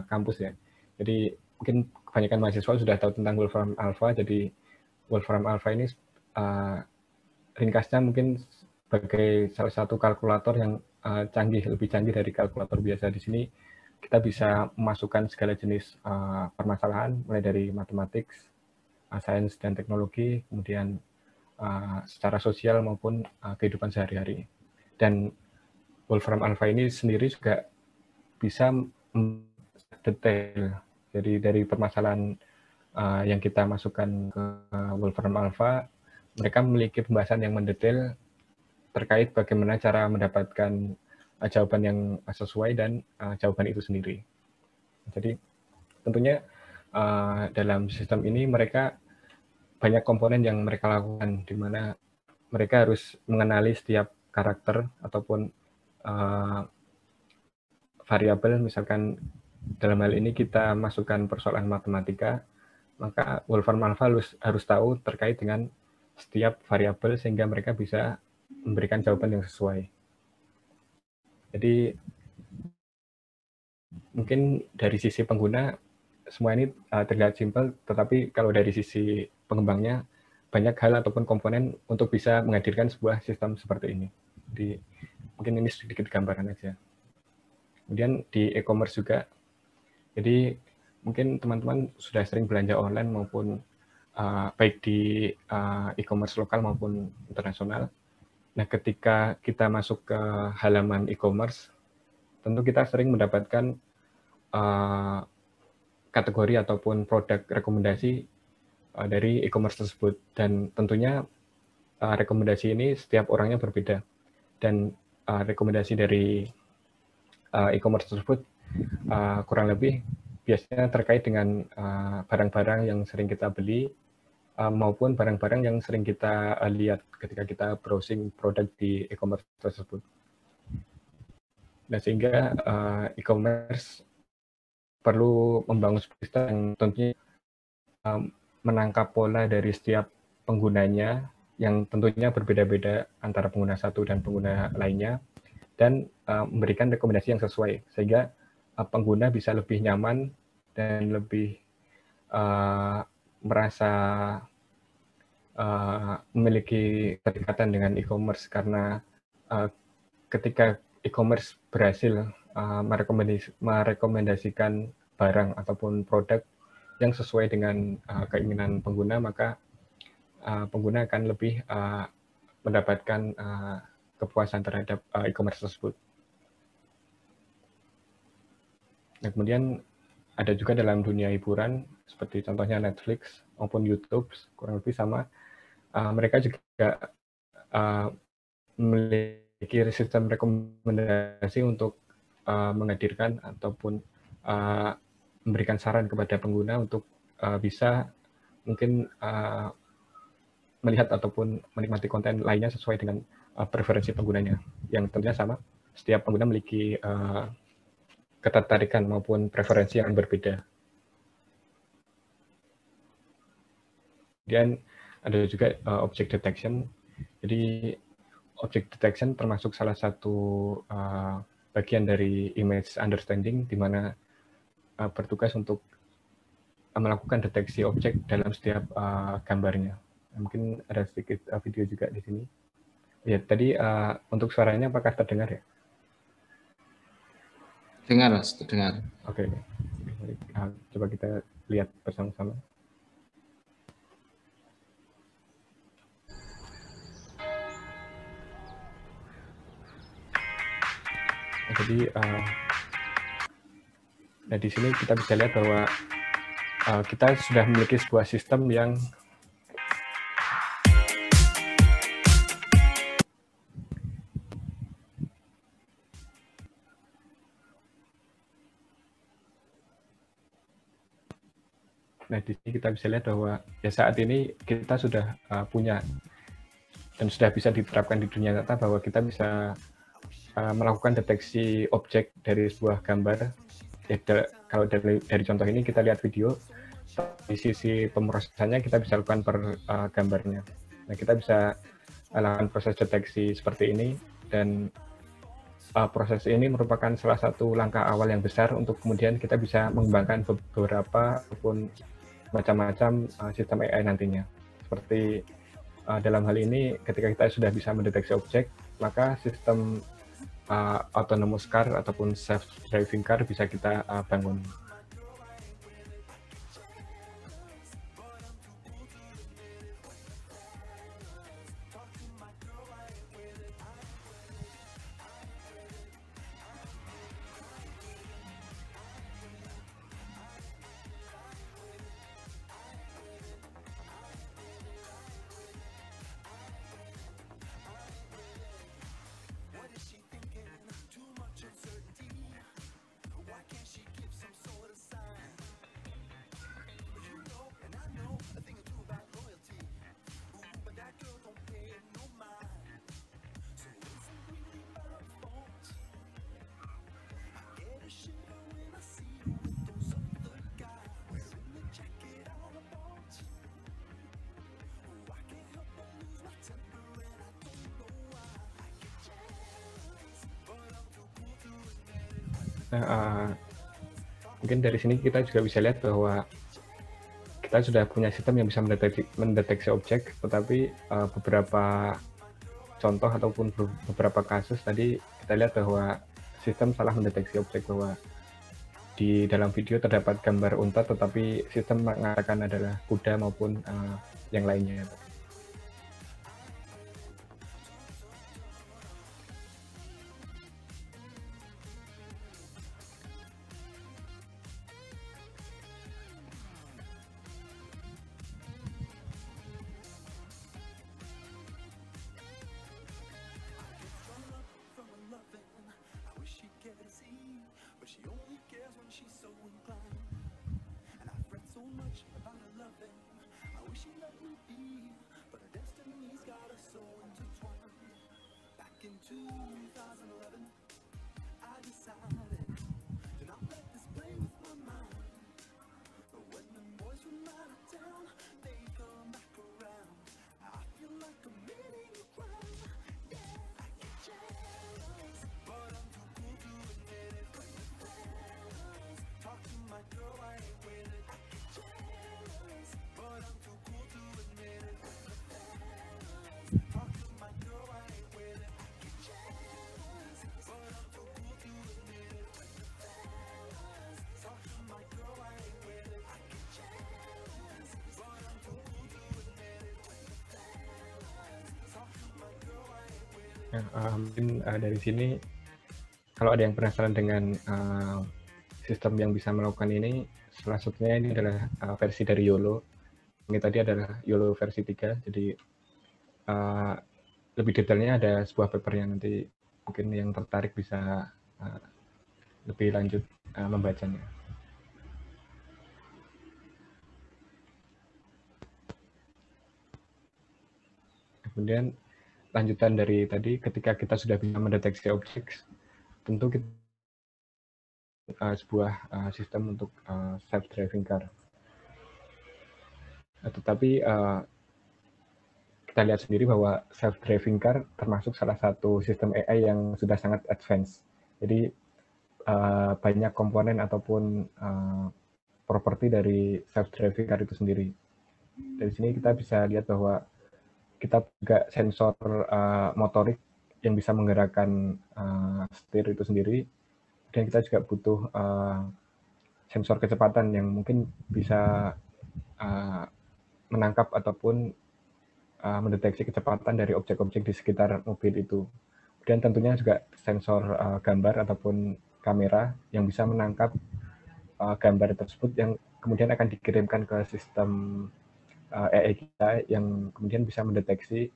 kampus ya. Jadi mungkin kebanyakan mahasiswa sudah tahu tentang Wolfram Alpha. Jadi Wolfram Alpha ini ringkasnya mungkin sebagai salah satu kalkulator yang lebih canggih dari kalkulator biasa. Di sini kita bisa memasukkan segala jenis permasalahan, mulai dari matematik, sains dan teknologi, kemudian secara sosial maupun kehidupan sehari-hari. Dan Wolfram Alpha ini sendiri juga bisa detail. Jadi dari permasalahan yang kita masukkan ke Wolfram Alpha, mereka memiliki pembahasan yang mendetail terkait bagaimana cara mendapatkan jawaban yang sesuai dan jawaban itu sendiri. Jadi tentunya dalam sistem ini mereka banyak komponen yang mereka lakukan, di mana mereka harus mengenali setiap karakter ataupun variabel. Misalkan dalam hal ini kita masukkan persoalan matematika, maka Wolfram Alpha harus tahu terkait dengan setiap variabel sehingga mereka bisa memberikan jawaban yang sesuai. Jadi mungkin dari sisi pengguna semua ini terlihat simpel, tetapi kalau dari sisi pengembangnya banyak hal ataupun komponen untuk bisa menghadirkan sebuah sistem seperti ini. Jadi mungkin ini sedikit gambaran aja. Kemudian di e-commerce juga. Jadi mungkin teman-teman sudah sering belanja online maupun baik di e-commerce lokal maupun internasional. Nah, ketika kita masuk ke halaman e-commerce, tentu kita sering mendapatkan kategori ataupun produk rekomendasi dari e-commerce tersebut. Dan tentunya rekomendasi ini setiap orangnya berbeda. Dan rekomendasi dari e-commerce tersebut kurang lebih biasanya terkait dengan barang-barang yang sering kita beli maupun barang-barang yang sering kita lihat ketika kita browsing produk di e-commerce tersebut. Nah, sehingga e-commerce perlu membangun sistem yang tentunya menangkap pola dari setiap penggunanya yang tentunya berbeda-beda antara pengguna satu dan pengguna lainnya, dan memberikan rekomendasi yang sesuai sehingga pengguna bisa lebih nyaman dan lebih merasa memiliki kedekatan dengan e-commerce, karena ketika e-commerce berhasil merekomendasikan barang ataupun produk yang sesuai dengan keinginan pengguna, maka pengguna akan lebih mendapatkan kepuasan terhadap e-commerce tersebut. Nah, kemudian ada juga dalam dunia hiburan, seperti contohnya Netflix maupun YouTube, kurang lebih sama. Mereka juga memiliki sistem rekomendasi untuk menghadirkan ataupun memberikan saran kepada pengguna untuk bisa mungkin melihat ataupun menikmati konten lainnya sesuai dengan preferensi penggunanya, yang tentunya sama. Setiap pengguna memiliki ketertarikan maupun preferensi yang berbeda. Kemudian ada juga object detection. Jadi object detection termasuk salah satu bagian dari image understanding, di mana bertugas untuk melakukan deteksi objek dalam setiap gambarnya. Mungkin ada sedikit video juga di sini. Ya, tadi untuk suaranya apakah terdengar ya? Dengar, Mas, terdengar. Oke. Coba kita lihat bersama-sama. Jadi, nah di sini kita bisa lihat bahwa kita sudah memiliki sebuah sistem yang bahwa ya saat ini kita sudah punya dan sudah bisa diterapkan di dunia nyata bahwa kita bisa melakukan deteksi objek dari sebuah gambar. Ya, kalau dari contoh ini kita lihat video, di sisi pemrosesannya kita bisa lakukan per gambarnya. Nah, kita bisa lakukan proses deteksi seperti ini, dan proses ini merupakan salah satu langkah awal yang besar untuk kemudian kita bisa mengembangkan beberapa ataupun macam-macam sistem AI nantinya. Seperti dalam hal ini, ketika kita sudah bisa mendeteksi objek, maka sistem autonomous car ataupun self-driving car bisa kita bangun. Nah, mungkin dari sini kita juga bisa lihat bahwa kita sudah punya sistem yang bisa mendeteksi objek, tetapi beberapa contoh ataupun beberapa kasus tadi kita lihat bahwa sistem salah mendeteksi objek, bahwa di dalam video terdapat gambar unta tetapi sistem mengatakan adalah kuda maupun yang lainnya. Mungkin dari sini, kalau ada yang penasaran dengan sistem yang bisa melakukan ini, salah satunya ini adalah versi dari YOLO. Ini tadi adalah YOLO versi 3, jadi lebih detailnya ada sebuah paper yang nanti mungkin yang tertarik bisa lebih lanjut membacanya. Kemudian lanjutan dari tadi, ketika kita sudah bisa mendeteksi objek, tentu kita sebuah sistem untuk self-driving car. Tetapi kita lihat sendiri bahwa self-driving car termasuk salah satu sistem AI yang sudah sangat advance. Jadi banyak komponen ataupun properti dari self-driving car itu sendiri. Dari sini kita bisa lihat bahwa kita juga sensor motorik yang bisa menggerakkan setir itu sendiri, dan kita juga butuh sensor kecepatan yang mungkin bisa menangkap ataupun mendeteksi kecepatan dari objek-objek di sekitar mobil itu. Dan tentunya juga sensor gambar ataupun kamera yang bisa menangkap gambar tersebut yang kemudian akan dikirimkan ke sistem AI kita yang kemudian bisa mendeteksi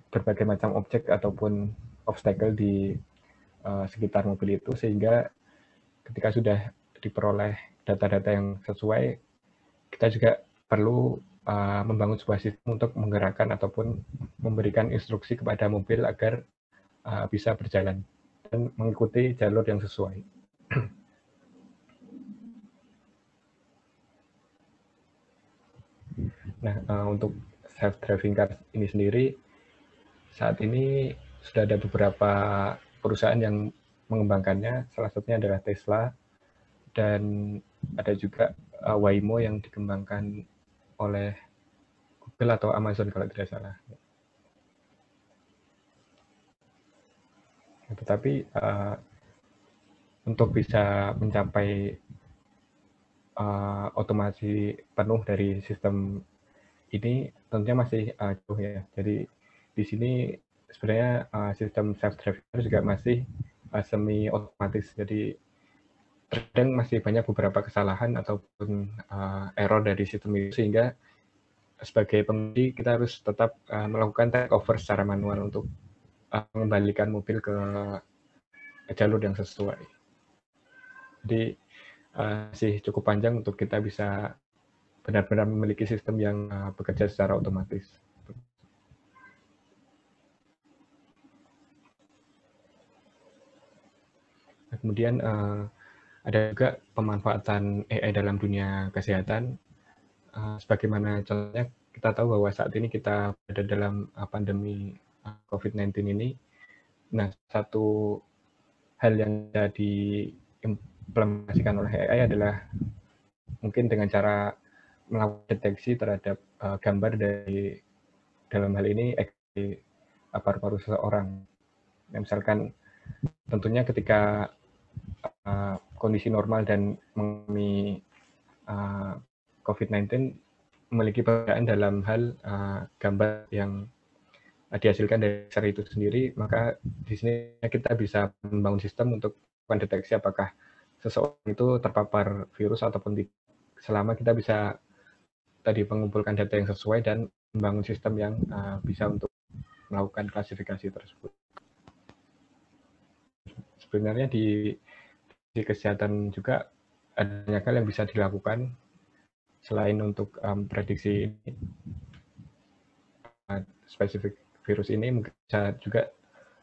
berbagai macam objek ataupun obstacle di sekitar mobil itu, sehingga ketika sudah diperoleh data-data yang sesuai, kita juga perlu membangun sebuah sistem untuk menggerakkan ataupun memberikan instruksi kepada mobil agar bisa berjalan dan mengikuti jalur yang sesuai. Nah, untuk self-driving car ini sendiri, saat ini sudah ada beberapa perusahaan yang mengembangkannya, salah satunya adalah Tesla, dan ada juga Waymo yang dikembangkan oleh Google atau Amazon kalau tidak salah. Tetapi untuk bisa mencapai otomasi penuh dari sistem ini tentunya masih jauh ya. Jadi di sini sebenarnya sistem self-driving juga masih semi otomatis. Jadi terkadang masih banyak beberapa kesalahan ataupun error dari sistem itu, sehingga sebagai pengemudi kita harus tetap melakukan take over secara manual untuk mengembalikan mobil ke jalur yang sesuai. Jadi masih cukup panjang untuk kita bisa benar-benar memiliki sistem yang bekerja secara otomatis. Kemudian ada juga pemanfaatan AI dalam dunia kesehatan. Sebagaimana contohnya, kita tahu bahwa saat ini kita berada dalam pandemi COVID-19 ini. Nah, satu hal yang bisa diimplementasikan oleh AI adalah mungkin dengan cara melakukan deteksi terhadap gambar dari, dalam hal ini, paru-paru seseorang. Nah, misalkan tentunya ketika kondisi normal dan mengalami COVID-19 memiliki perbedaan dalam hal gambar yang dihasilkan dari sensor itu sendiri, maka di sini kita bisa membangun sistem untuk mendeteksi apakah seseorang itu terpapar virus ataupun tidak, selama kita bisa tadi mengumpulkan data yang sesuai dan membangun sistem yang bisa untuk melakukan klasifikasi tersebut. Sebenarnya di kesehatan juga ada banyak hal yang bisa dilakukan. selain untuk prediksi spesifik virus ini, mungkin bisa juga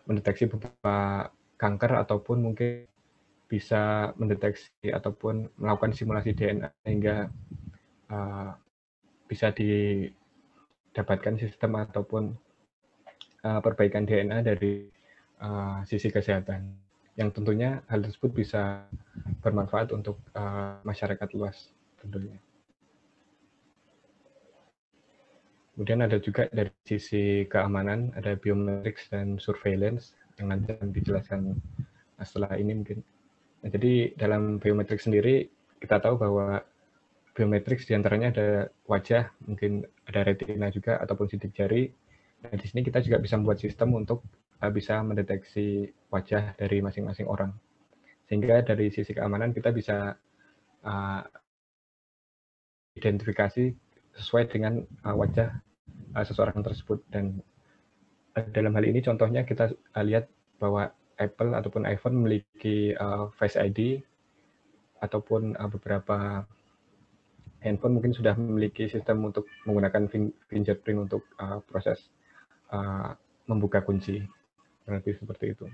mendeteksi beberapa kanker ataupun mungkin bisa mendeteksi ataupun melakukan simulasi DNA sehingga bisa didapatkan sistem ataupun perbaikan DNA dari sisi kesehatan, yang tentunya hal tersebut bisa bermanfaat untuk masyarakat luas tentunya. Kemudian ada juga dari sisi keamanan, ada biometrics dan surveillance yang nanti akan dijelaskan setelah ini mungkin. Nah, jadi dalam biometrik sendiri kita tahu bahwa biometrik diantaranya ada wajah, mungkin ada retina juga ataupun sidik jari. Nah, di sini kita juga bisa membuat sistem untuk bisa mendeteksi wajah dari masing-masing orang. Sehingga dari sisi keamanan kita bisa identifikasi sesuai dengan wajah seseorang tersebut. Dan dalam hal ini contohnya kita lihat bahwa Apple ataupun iPhone memiliki Face ID ataupun beberapa handphone mungkin sudah memiliki sistem untuk menggunakan fingerprint untuk proses membuka kunci, lebih seperti itu.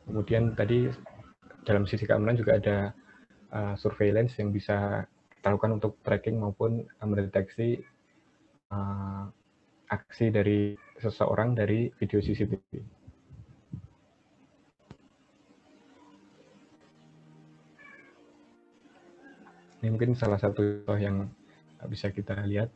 Kemudian tadi dalam sisi keamanan juga ada surveillance yang bisa kita lakukan untuk tracking maupun mendeteksi aksi dari seseorang dari video CCTV. Ini mungkin salah satu contoh yang bisa kita lihat.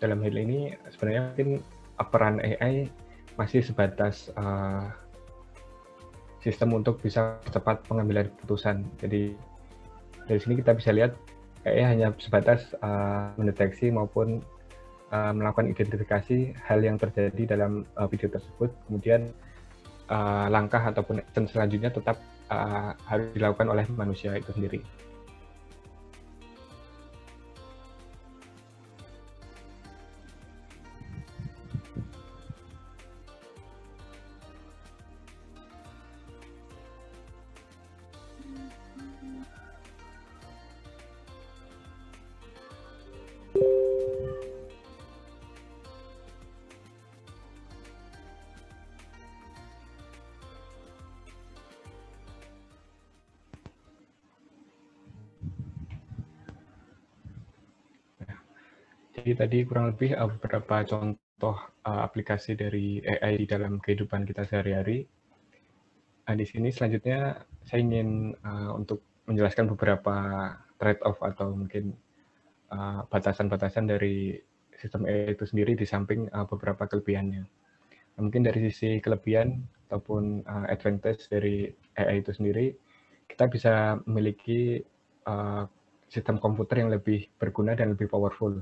Dalam hal ini sebenarnya mungkin peran AI masih sebatas sistem untuk bisa cepat pengambilan keputusan. Jadi dari sini kita bisa lihat AI hanya sebatas mendeteksi maupun melakukan identifikasi hal yang terjadi dalam video tersebut. Kemudian langkah ataupun action selanjutnya tetap harus dilakukan oleh manusia itu sendiri. Jadi tadi kurang lebih beberapa contoh aplikasi dari AI di dalam kehidupan kita sehari-hari. Di sini selanjutnya saya ingin untuk menjelaskan beberapa trade-off atau mungkin batasan-batasan dari sistem AI itu sendiri di samping beberapa kelebihannya. Mungkin dari sisi kelebihan ataupun advantage dari AI itu sendiri, kita bisa memiliki sistem komputer yang lebih berguna dan lebih powerful.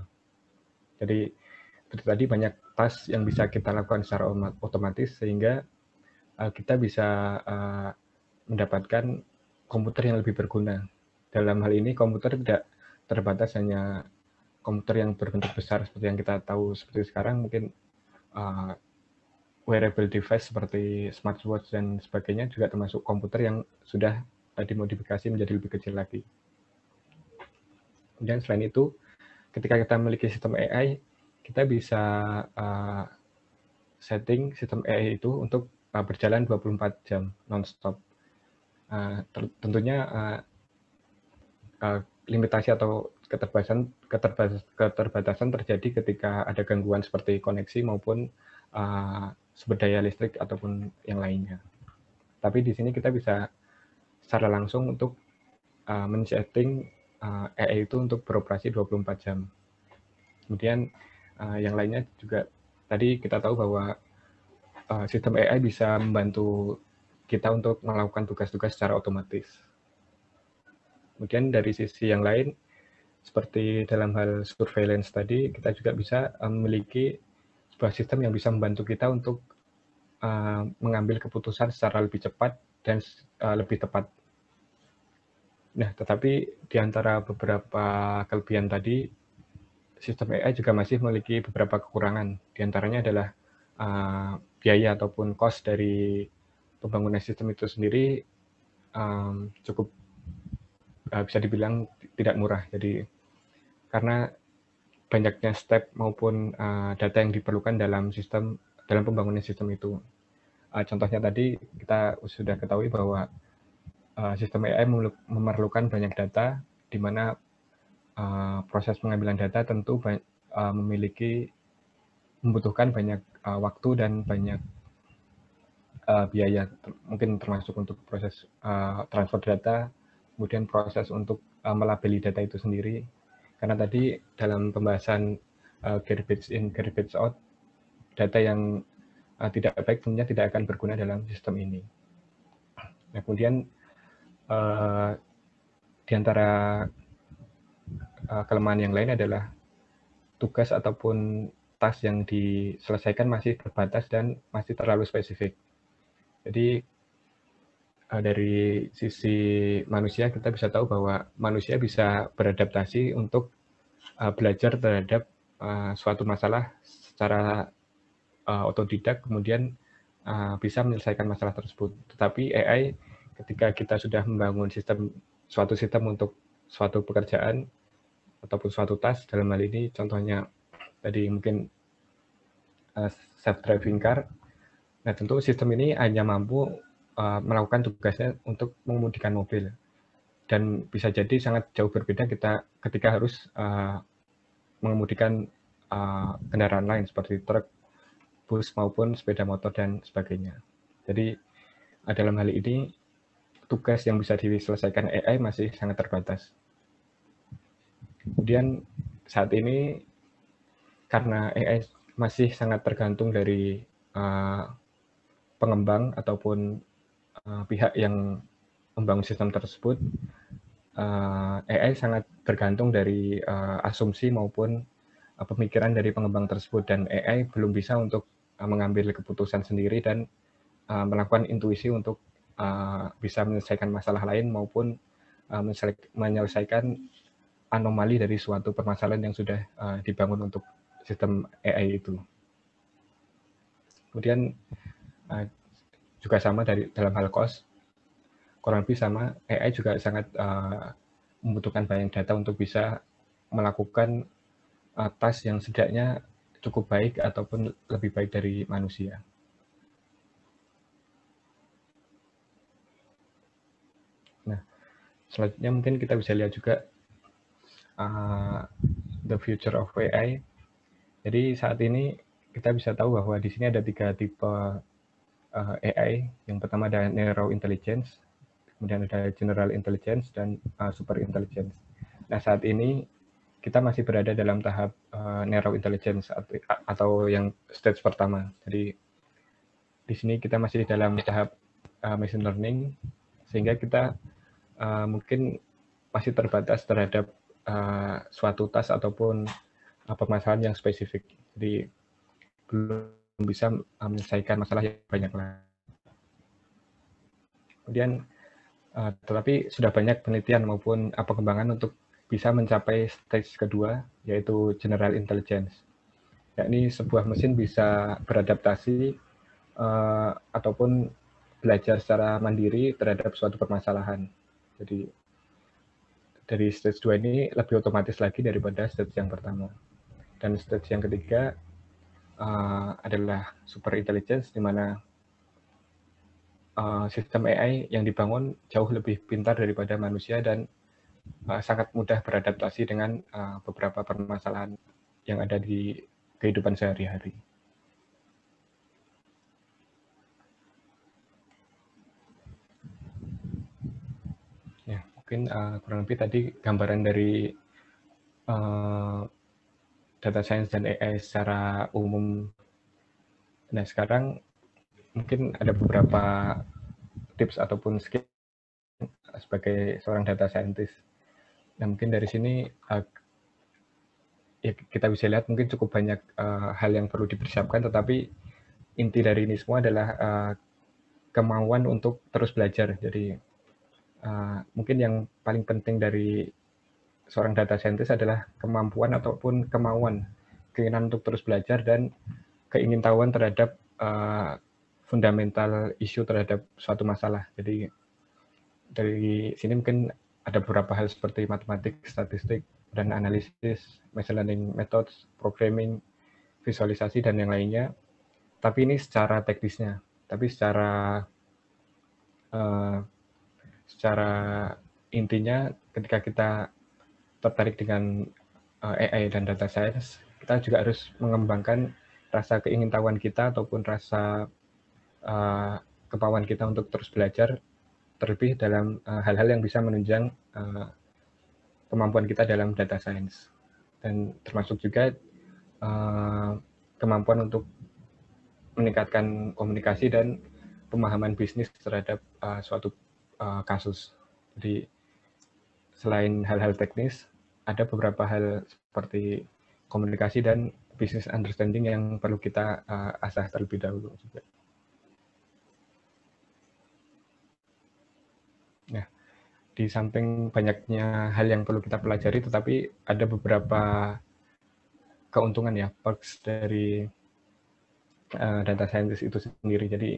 Jadi itu tadi banyak task yang bisa kita lakukan secara otomatis sehingga kita bisa mendapatkan komputer yang lebih berguna. Dalam hal ini komputer tidak terbatas hanya komputer yang berbentuk besar seperti yang kita tahu seperti sekarang, mungkin wearable device seperti smartwatch dan sebagainya juga termasuk komputer yang sudah dimodifikasi menjadi lebih kecil lagi. Kemudian selain itu, ketika kita memiliki sistem AI, kita bisa setting sistem AI itu untuk berjalan 24 jam non-stop. Tentunya limitasi atau keterbatasan terjadi ketika ada gangguan seperti koneksi maupun sumber daya listrik ataupun yang lainnya. Tapi di sini kita bisa secara langsung untuk men-setting AI itu untuk beroperasi 24 jam. Kemudian yang lainnya juga tadi kita tahu bahwa sistem AI bisa membantu kita untuk melakukan tugas-tugas secara otomatis. Kemudian dari sisi yang lain, seperti dalam hal surveillance tadi, kita juga bisa memiliki sebuah sistem yang bisa membantu kita untuk mengambil keputusan secara lebih cepat dan lebih tepat. Nah, tetapi di antara beberapa kelebihan tadi, sistem AI juga masih memiliki beberapa kekurangan. Di antaranya adalah biaya ataupun cost dari pembangunan sistem itu sendiri cukup bisa dibilang tidak murah. Jadi karena banyaknya step maupun data yang diperlukan dalam pembangunan sistem itu. Contohnya tadi kita sudah ketahui bahwa sistem AI memerlukan banyak data, di mana proses pengambilan data tentu membutuhkan banyak waktu dan banyak biaya, mungkin termasuk untuk proses transfer data, kemudian proses untuk melabeli data itu sendiri. Karena tadi dalam pembahasan garbage in, garbage out, data yang tidak baik tentunya tidak akan berguna dalam sistem ini. Nah, kemudian di antara kelemahan yang lain adalah tugas ataupun task yang diselesaikan masih terbatas dan masih terlalu spesifik. Jadi dari sisi manusia kita bisa tahu bahwa manusia bisa beradaptasi untuk belajar terhadap suatu masalah secara otodidak, kemudian bisa menyelesaikan masalah tersebut. Tetapi AI, ketika kita sudah membangun suatu sistem untuk suatu pekerjaan ataupun suatu task, dalam hal ini contohnya tadi mungkin self-driving car, nah tentu sistem ini hanya mampu melakukan tugasnya untuk mengemudikan mobil, dan bisa jadi sangat jauh berbeda ketika harus mengemudikan kendaraan lain seperti truk, bus maupun sepeda motor dan sebagainya. Jadi dalam hal ini tugas yang bisa diselesaikan AI masih sangat terbatas. Kemudian saat ini karena AI masih sangat tergantung dari pengembang ataupun pihak yang membangun sistem tersebut, AI sangat tergantung dari asumsi maupun pemikiran dari pengembang tersebut, dan AI belum bisa untuk mengambil keputusan sendiri dan melakukan intuisi untuk bisa menyelesaikan masalah lain maupun menyelesaikan anomali dari suatu permasalahan yang sudah dibangun untuk sistem AI itu. Kemudian juga sama dalam hal cost, kurang lebih sama, AI juga sangat membutuhkan banyak data untuk bisa melakukan task yang setidaknya cukup baik ataupun lebih baik dari manusia. Nah, selanjutnya mungkin kita bisa lihat juga the future of AI. Jadi saat ini kita bisa tahu bahwa di sini ada 3 tipe AI. Yang pertama ada narrow intelligence, kemudian ada general intelligence, dan super intelligence. Nah, saat ini kita masih berada dalam tahap narrow intelligence atau yang stage pertama. Jadi di sini kita masih dalam tahap machine learning, sehingga kita mungkin masih terbatas terhadap suatu task ataupun permasalahan yang spesifik. Jadi belum bisa menyelesaikan masalah yang banyak lah. Kemudian tetapi sudah banyak penelitian maupun pengembangan untuk bisa mencapai stage kedua, yaitu general intelligence. Yakni sebuah mesin bisa beradaptasi ataupun belajar secara mandiri terhadap suatu permasalahan. Jadi dari stage 2 ini lebih otomatis lagi daripada stage yang pertama. Dan stage yang ketiga adalah super intelligence, di mana sistem AI yang dibangun jauh lebih pintar daripada manusia dan sangat mudah beradaptasi dengan beberapa permasalahan yang ada di kehidupan sehari-hari. Ya, mungkin kurang lebih tadi gambaran dari data science dan AI secara umum. Nah, sekarang mungkin ada beberapa tips ataupun skill sebagai seorang data scientist. Nah, mungkin dari sini ya kita bisa lihat mungkin cukup banyak hal yang perlu dipersiapkan, tetapi inti dari ini semua adalah kemauan untuk terus belajar. Jadi mungkin yang paling penting dari seorang data scientist adalah kemampuan ataupun kemauan, keinginan untuk terus belajar dan keingintahuan terhadap fundamental isu terhadap suatu masalah. Jadi dari sini mungkin ada beberapa hal seperti matematik, statistik, dan analisis, machine learning methods, programming, visualisasi, dan yang lainnya. Tapi ini secara teknisnya. Tapi secara intinya ketika kita tertarik dengan AI dan data science, kita juga harus mengembangkan rasa keingintahuan kita ataupun rasa kemauan kita untuk terus belajar, terlebih dalam hal-hal yang bisa menunjang kemampuan kita dalam data science. Dan termasuk juga kemampuan untuk meningkatkan komunikasi dan pemahaman bisnis terhadap suatu kasus. Jadi selain hal-hal teknis, ada beberapa hal seperti komunikasi dan business understanding yang perlu kita asah terlebih dahulu juga. Nah, di samping banyaknya hal yang perlu kita pelajari, tetapi ada beberapa keuntungan ya, perks dari data scientist itu sendiri. Jadi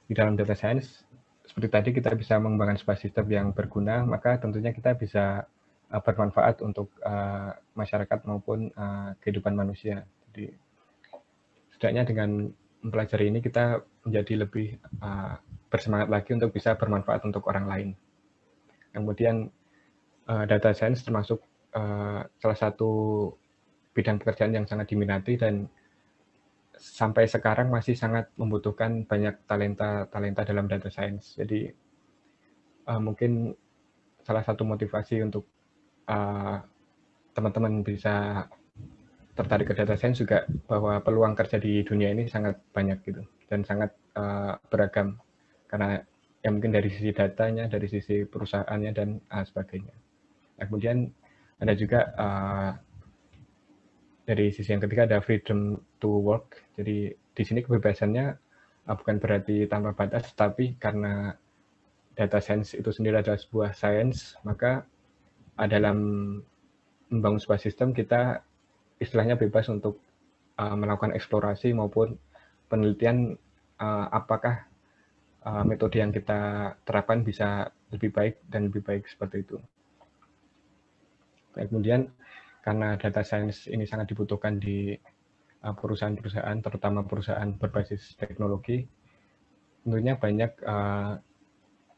di dalam data science, seperti tadi kita bisa mengembangkan sebuah sistem yang berguna, maka tentunya kita bisa bermanfaat untuk masyarakat maupun kehidupan manusia. Jadi setidaknya dengan mempelajari ini kita menjadi lebih bersemangat lagi untuk bisa bermanfaat untuk orang lain. Kemudian data science termasuk salah satu bidang pekerjaan yang sangat diminati dan sampai sekarang masih sangat membutuhkan banyak talenta dalam data science. Jadi mungkin salah satu motivasi untuk teman-teman bisa tertarik ke data science juga bahwa peluang kerja di dunia ini sangat banyak gitu dan sangat beragam karena ya mungkin dari sisi datanya, dari sisi perusahaannya dan sebagainya. Nah, kemudian ada juga dari sisi yang ketiga ada freedom to work. Jadi di sini kebebasannya bukan berarti tanpa batas, tapi karena data science itu sendiri adalah sebuah science, maka dalam membangun sebuah sistem kita istilahnya bebas untuk melakukan eksplorasi maupun penelitian apakah metode yang kita terapkan bisa lebih baik dan lebih baik seperti itu. Kemudian karena data science ini sangat dibutuhkan di perusahaan-perusahaan, terutama perusahaan berbasis teknologi, tentunya banyak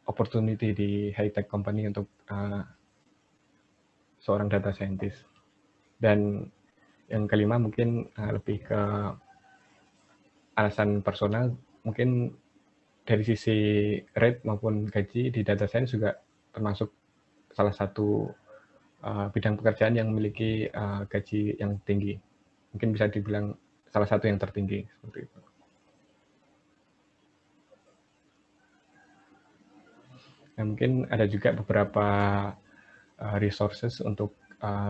opportunity di high-tech company untuk seorang data scientist. Dan yang kelima mungkin lebih ke alasan personal, mungkin dari sisi rate maupun gaji di data science juga termasuk salah satu bidang pekerjaan yang memiliki gaji yang tinggi. Mungkin bisa dibilang salah satu yang tertinggi seperti itu. Nah, mungkin ada juga beberapa resources untuk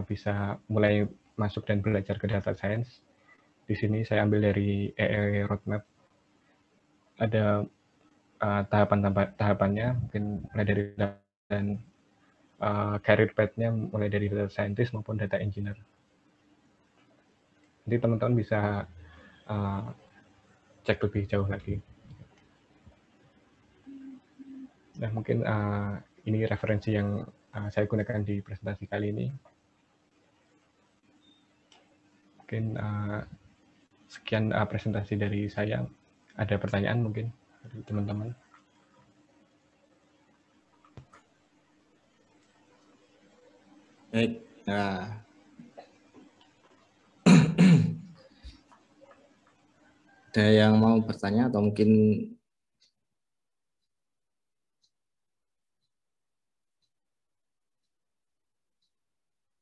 bisa mulai masuk dan belajar ke data science. Di sini saya ambil dari AI Roadmap. Ada tahapannya, mungkin mulai dari dan career path-nya mulai dari data scientist maupun data engineer. Jadi teman-teman bisa cek lebih jauh lagi. Nah, mungkin ini referensi yang saya gunakan di presentasi kali ini. Mungkin sekian presentasi dari saya. Ada pertanyaan mungkin dari teman-teman? Baik. Nah, ada yang mau bertanya atau mungkin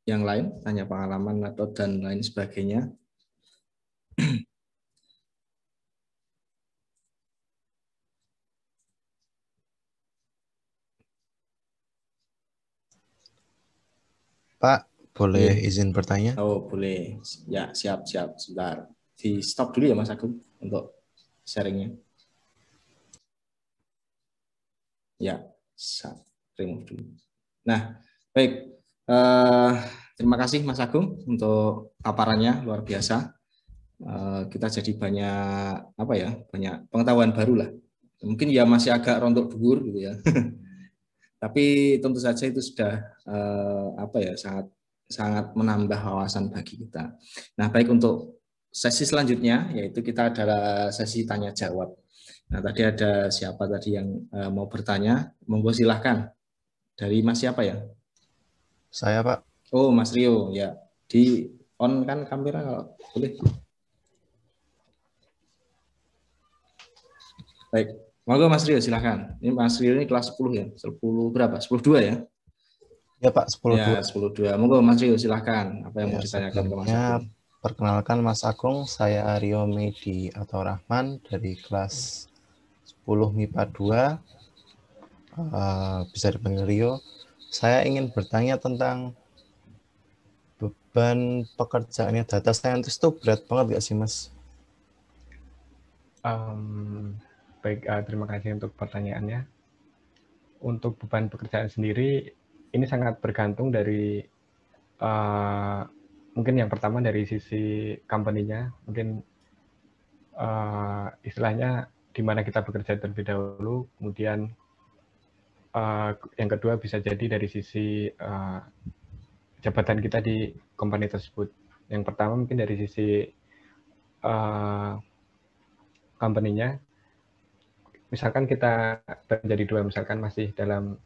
yang lain, tanya pengalaman atau dan lain sebagainya. Pak, boleh izin bertanya? Oh, boleh. Ya, siap. Sebentar. Di stop dulu ya Mas Agung untuk sharingnya. Ya, remove dulu. Nah, baik. Terima kasih Mas Agung untuk paparannya, luar biasa. Kita jadi banyak banyak pengetahuan baru lah. Mungkin ya masih agak rontok dhuwur gitu ya. Tapi tentu saja itu sudah sangat menambah wawasan bagi kita. Nah, baik, untuk sesi selanjutnya yaitu kita adalah sesi tanya jawab. Nah, tadi ada siapa tadi yang mau bertanya? Monggo silahkan. Dari Mas siapa ya? Saya, Pak. Oh, Mas Rio ya. Di on kan kamera kalau boleh. Baik, monggo Mas Rio silahkan. Ini Mas Rio ini kelas 10 ya, 10 berapa? 10-2 ya? Ya Pak, 10-2. Ya, 10-2. Monggo Mas Rio silahkan. Apa yang mau ditanyakan ke Mas Agung? Perkenalkan Mas Agung, saya Rio Medi atau Rahman dari kelas 10 MIPA 2. Bisa dipanggil Rio. Saya ingin bertanya tentang beban pekerjaannya data scientist itu berat banget gak sih, Mas? Baik, terima kasih untuk pertanyaannya. Untuk beban pekerjaan sendiri, ini sangat bergantung dari mungkin yang pertama dari sisi company-nya, mungkin istilahnya di mana kita bekerja terlebih dahulu, kemudian yang kedua bisa jadi dari sisi jabatan kita di company tersebut. Yang pertama mungkin dari sisi company-nya. Misalkan kita menjadi dua, misalkan masih dalam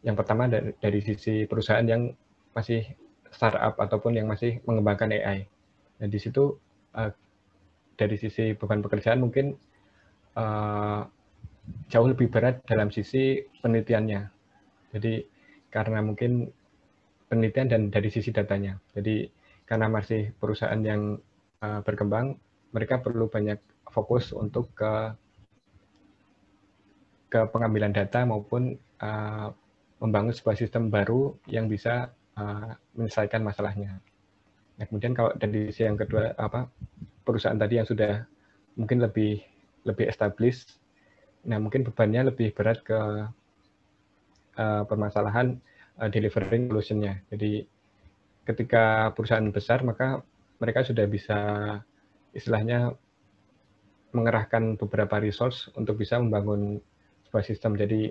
yang pertama dari sisi perusahaan yang masih startup ataupun yang masih mengembangkan AI. Nah, di situ dari sisi beban pekerjaan mungkin jauh lebih berat dalam sisi penelitiannya. Jadi karena mungkin penelitian dan dari sisi datanya. Jadi karena masih perusahaan yang berkembang, mereka perlu banyak fokus untuk ke pengambilan data maupun membangun sebuah sistem baru yang bisa menyelesaikan masalahnya. Nah, kemudian kalau dari sisi yang kedua, perusahaan tadi yang sudah mungkin lebih established, nah mungkin bebannya lebih berat ke permasalahan delivering solution-nya. Jadi ketika perusahaan besar, maka mereka sudah bisa istilahnya mengerahkan beberapa resource untuk bisa membangun sebuah sistem. Jadi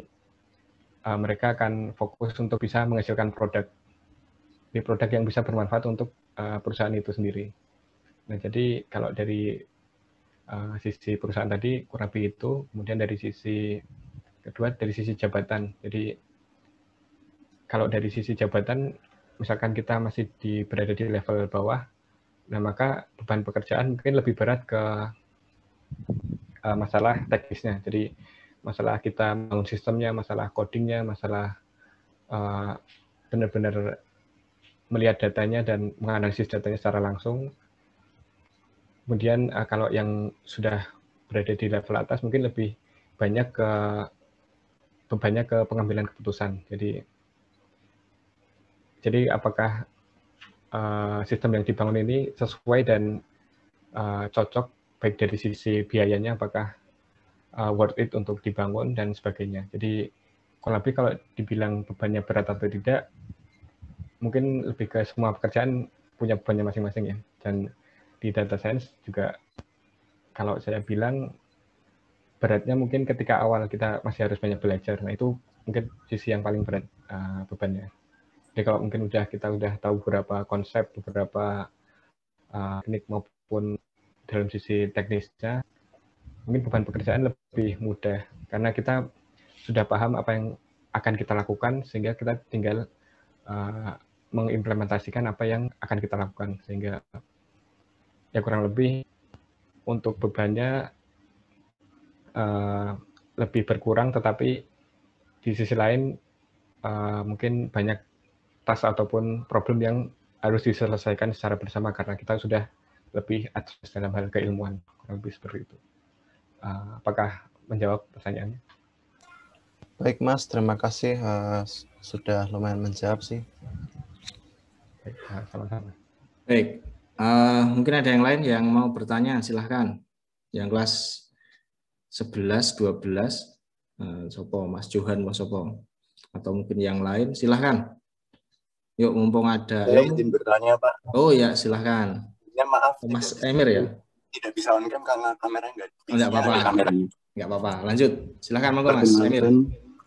mereka akan fokus untuk bisa menghasilkan produk yang bisa bermanfaat untuk perusahaan itu sendiri. Nah, jadi kalau dari sisi perusahaan tadi kurang lebih itu. Kemudian dari sisi kedua, dari sisi jabatan. Jadi kalau dari sisi jabatan, misalkan kita masih berada di level bawah, nah maka beban pekerjaan mungkin lebih berat ke masalah teknisnya. Jadi masalah kita bangun sistemnya, masalah codingnya, masalah benar-benar melihat datanya dan menganalisis datanya secara langsung. Kemudian kalau yang sudah berada di level atas mungkin lebih banyak bebannya ke pengambilan keputusan. Jadi apakah sistem yang dibangun ini sesuai dan cocok baik dari sisi biayanya, apakah worth it untuk dibangun dan sebagainya. Jadi kurang lebih kalau dibilang bebannya berat atau tidak, mungkin lebih ke semua pekerjaan punya bebannya masing-masing ya. Dan di data science juga kalau saya bilang beratnya mungkin ketika awal kita masih harus banyak belajar. Nah itu mungkin sisi yang paling berat bebannya. Jadi kalau mungkin kita udah tahu beberapa konsep, beberapa teknik maupun dalam sisi teknisnya, mungkin beban pekerjaan lebih mudah karena kita sudah paham apa yang akan kita lakukan sehingga kita tinggal mengimplementasikan apa yang akan kita lakukan, sehingga ya kurang lebih untuk bebannya lebih berkurang, tetapi di sisi lain mungkin banyak task ataupun problem yang harus diselesaikan secara bersama karena kita sudah lebih advance dalam hal keilmuan, kurang lebih seperti itu. Apakah menjawab pertanyaannya? Baik Mas, terima kasih sudah lumayan menjawab sih. Baik, sama-sama. Baik, mungkin ada yang lain yang mau bertanya, silahkan. Yang kelas 11, 12. Sopo, Mas Johan, Mas Sopo, atau mungkin yang lain, silahkan. Yuk, mumpung ada. Saya izin bertanya, Pak. Oh ya, silahkan. Ya, maaf, Mas Emir ya? tidak bisa on cam karena kameranya Enggak apa-apa. Enggak apa-apa. Lanjut. Silahkan, monggo Mas Emir.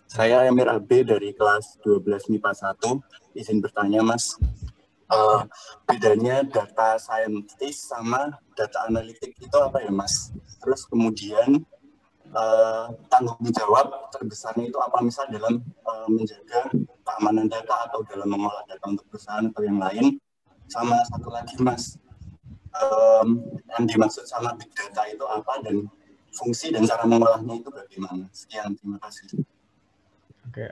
Saya Emir AB dari kelas 12 MIPA 1. Izin bertanya, Mas. Bedanya data scientist sama data analitik itu apa ya, Mas? Terus kemudian tanggung jawab terbesarnya itu apa, misal dalam menjaga keamanan data atau dalam mengolah data untuk perusahaan atau yang lain. Sama satu lagi, Mas, yang dimaksud sama big data itu apa dan fungsi dan cara mengolahnya itu bagaimana? Sekian, terima kasih. Oke,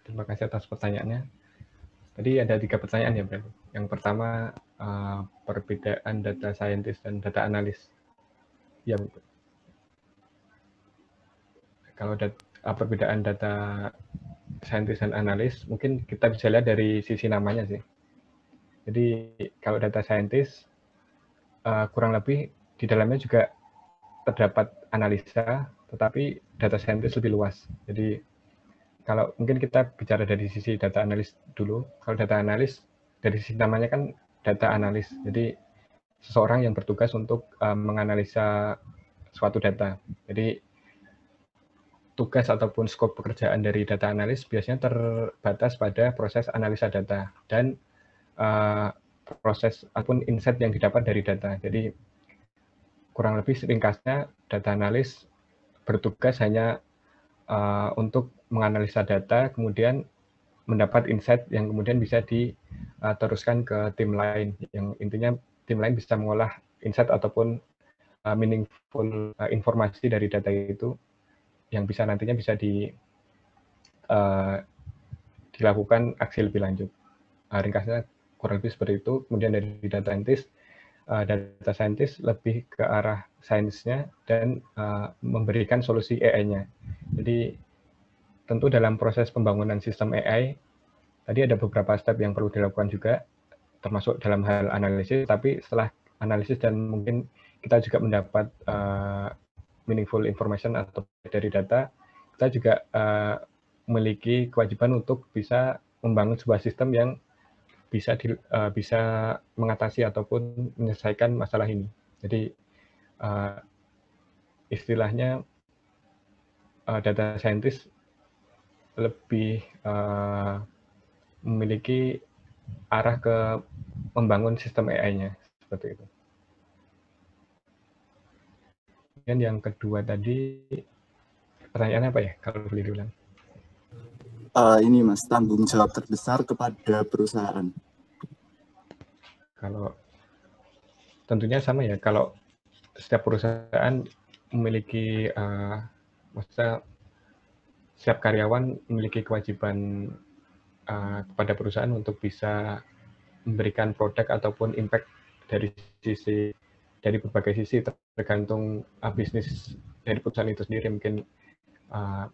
terima kasih atas pertanyaannya. Tadi ada 3 pertanyaan ya, berarti. Yang pertama, perbedaan data scientist dan data analis. Ya, kalau perbedaan data scientist dan analis, mungkin kita bisa lihat dari sisi namanya sih. Jadi kalau data scientist, kurang lebih di dalamnya juga terdapat analisa, tetapi data scientist lebih luas. Jadi kalau mungkin kita bicara dari sisi data analis dulu. Kalau data analis, dari sisi namanya kan data analis. Jadi seseorang yang bertugas untuk menganalisa suatu data. Jadi tugas ataupun skop pekerjaan dari data analis biasanya terbatas pada proses analisa data dan proses ataupun insight yang didapat dari data. Jadi kurang lebih ringkasnya data analis bertugas hanya untuk menganalisa data, kemudian mendapat insight yang kemudian bisa diteruskan ke tim lain. Yang intinya tim lain bisa mengolah insight ataupun meaningful informasi dari data itu yang bisa nantinya bisa dilakukan aksi lebih lanjut. Ringkasnya kurang lebih seperti itu. Kemudian dari data scientist lebih ke arah sainsnya dan memberikan solusi AI-nya. Jadi tentu dalam proses pembangunan sistem AI, tadi ada beberapa step yang perlu dilakukan juga, termasuk dalam hal analisis, tapi setelah analisis dan mungkin kita juga mendapat meaningful information atau dari data, kita juga memiliki kewajiban untuk bisa membangun sebuah sistem yang bisa mengatasi ataupun menyelesaikan masalah ini. Jadi istilahnya data scientist lebih memiliki arah ke membangun sistem AI-nya seperti itu. Dan yang kedua tadi, pertanyaannya apa ya, kalau boleh diulang? Ini Mas, tanggung jawab terbesar kepada perusahaan. Kalau tentunya sama ya, kalau setiap perusahaan memiliki, maksudnya setiap karyawan memiliki kewajiban kepada perusahaan untuk bisa memberikan produk ataupun impact dari berbagai sisi, tergantung bisnis dari perusahaan itu sendiri. Mungkin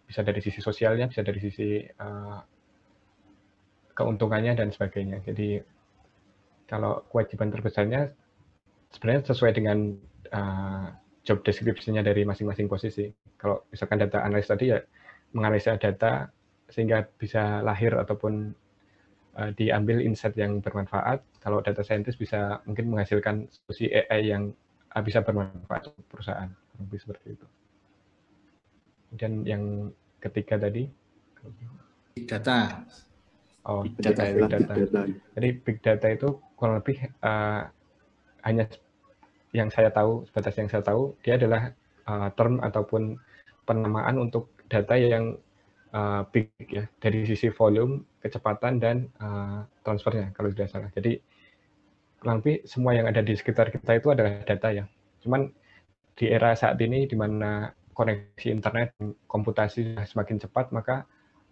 bisa dari sisi sosialnya, bisa dari sisi keuntungannya dan sebagainya. Jadi kalau kewajiban terbesarnya sebenarnya sesuai dengan job description-nya dari masing-masing posisi. Kalau misalkan data analis tadi ya menganalisa data sehingga bisa lahir ataupun diambil insight yang bermanfaat. Kalau data scientist bisa mungkin menghasilkan solusi AI yang bisa bermanfaat untuk perusahaan. Lebih seperti itu. Dan yang ketiga tadi, big data. Oh, big data. Jadi big data itu kurang lebih hanya yang saya tahu, sebatas yang saya tahu, dia adalah term ataupun penamaan untuk data yang big ya, dari sisi volume, kecepatan dan transfernya kalau tidak salah. Jadi kurang lebih semua yang ada di sekitar kita itu adalah data ya. Cuman di era saat ini di mana koneksi internet dan komputasi semakin cepat, maka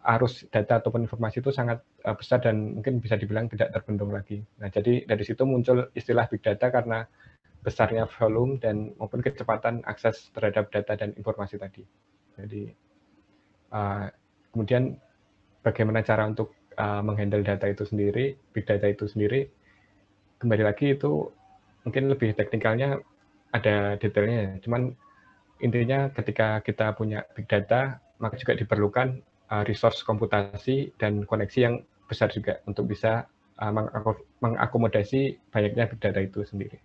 arus data ataupun informasi itu sangat besar dan mungkin bisa dibilang tidak terbendung lagi. Nah, jadi dari situ muncul istilah big data karena besarnya volume dan maupun kecepatan akses terhadap data dan informasi tadi. Jadi kemudian bagaimana cara untuk menghandle data itu sendiri, big data itu sendiri, kembali lagi itu mungkin lebih teknikalnya ada detailnya. Cuman intinya ketika kita punya big data, maka juga diperlukan resource komputasi dan koneksi yang besar juga untuk bisa mengakomodasi banyaknya big data itu sendiri.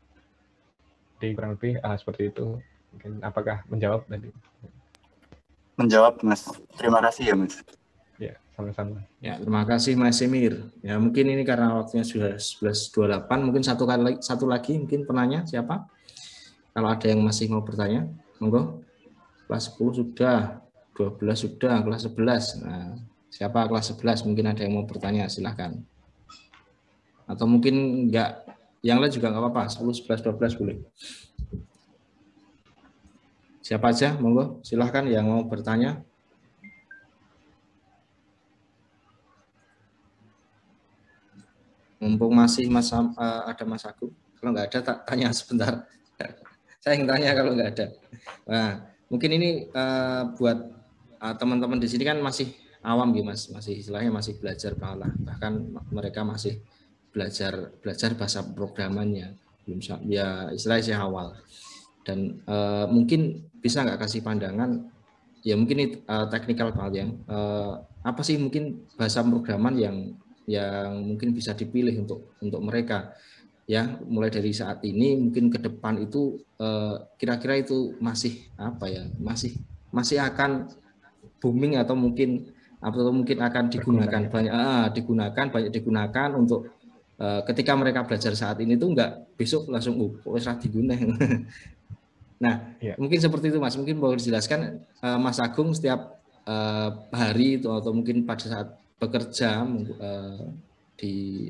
Jadi kurang lebih seperti itu. Mungkin apakah menjawab tadi? Menjawab, Mas. Terima kasih ya, Mas. Ya, sama-sama. Ya, terima kasih Mas Emir. Ya, mungkin ini karena waktunya sudah 11.28, mungkin satu lagi mungkin penanya siapa? Kalau ada yang masih mau bertanya, monggo. Kelas 10 sudah, 12 sudah, kelas 11. Nah, siapa kelas 11? Mungkin ada yang mau bertanya, silahkan. Atau mungkin enggak, yang lain juga enggak apa-apa, 10, 11, 12 boleh. Siapa aja, monggo, silahkan yang mau bertanya. Mumpung masih ada Mas Agung, kalau nggak ada tak tanya sebentar. Saya yang tanya kalau nggak ada. Nah, mungkin ini buat teman-teman di sini kan masih awam ya Mas, masih istilahnya masih belajar malah, bahkan mereka masih belajar bahasa programannya, belum ya istilahnya awal. Dan mungkin bisa nggak kasih pandangan, ya mungkin itu technical banget yang apa sih mungkin bahasa programan yang mungkin bisa dipilih untuk mereka ya, mulai dari saat ini mungkin ke depan itu kira-kira itu masih apa ya, masih akan booming atau mungkin akan digunakan banyak digunakan untuk ketika mereka belajar saat ini tuh enggak besok langsung wis ra digunakan. Nah, mungkin seperti itu Mas, mungkin boleh dijelaskan Mas Agung setiap hari itu atau mungkin pada saat bekerja di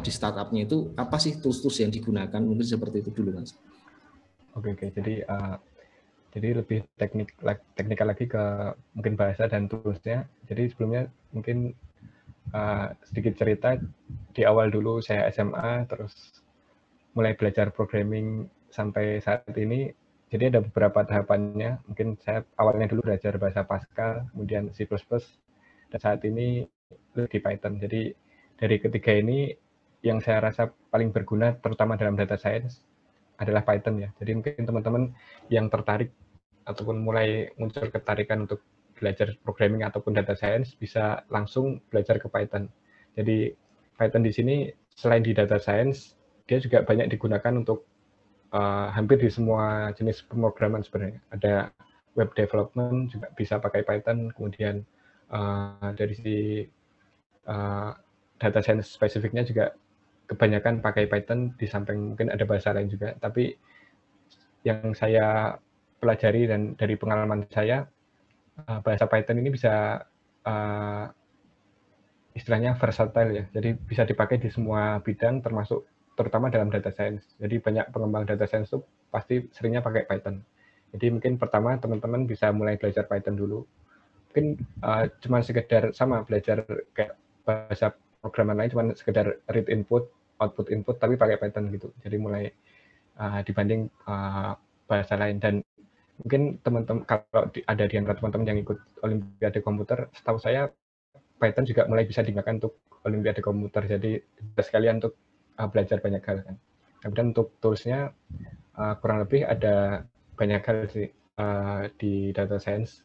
startupnya itu apa sih tools yang digunakan, mungkin seperti itu dulu Mas. Oke, jadi lebih teknikal lagi ke mungkin bahasa dan toolsnya. Jadi sebelumnya mungkin sedikit cerita, di awal dulu saya SMA terus mulai belajar programming sampai saat ini. Jadi ada beberapa tahapannya. Mungkin saya awalnya dulu belajar bahasa Pascal, kemudian C++, dan saat ini di Python. Jadi dari ketiga ini yang saya rasa paling berguna terutama dalam data science adalah Python ya. Jadi mungkin teman-teman yang tertarik ataupun mulai muncul ketarikan untuk belajar programming ataupun data science bisa langsung belajar ke Python. Jadi Python di sini selain di data science, dia juga banyak digunakan untuk hampir di semua jenis pemrograman sebenarnya. Ada web development juga bisa pakai Python, kemudian dari sisi data science spesifiknya juga kebanyakan pakai Python, di samping mungkin ada bahasa lain juga. Tapi yang saya pelajari dan dari pengalaman saya, bahasa Python ini bisa istilahnya versatile ya. Jadi bisa dipakai di semua bidang, terutama dalam data science. Jadi banyak pengembang data science itu pasti seringnya pakai Python. Jadi mungkin pertama teman-teman bisa mulai belajar Python dulu. Mungkin cuma sekedar sama belajar kayak bahasa programan lain, cuma sekedar read input, output input, tapi pakai Python gitu. Jadi mulai dibanding bahasa lain. Dan mungkin teman-teman kalau ada di antara teman-teman yang ikut Olimpiade Komputer, setahu saya Python juga mulai bisa digunakan untuk Olimpiade Komputer. Jadi sekalian untuk belajar banyak hal kan. Kemudian untuk toolsnya kurang lebih ada banyak hal sih di data science,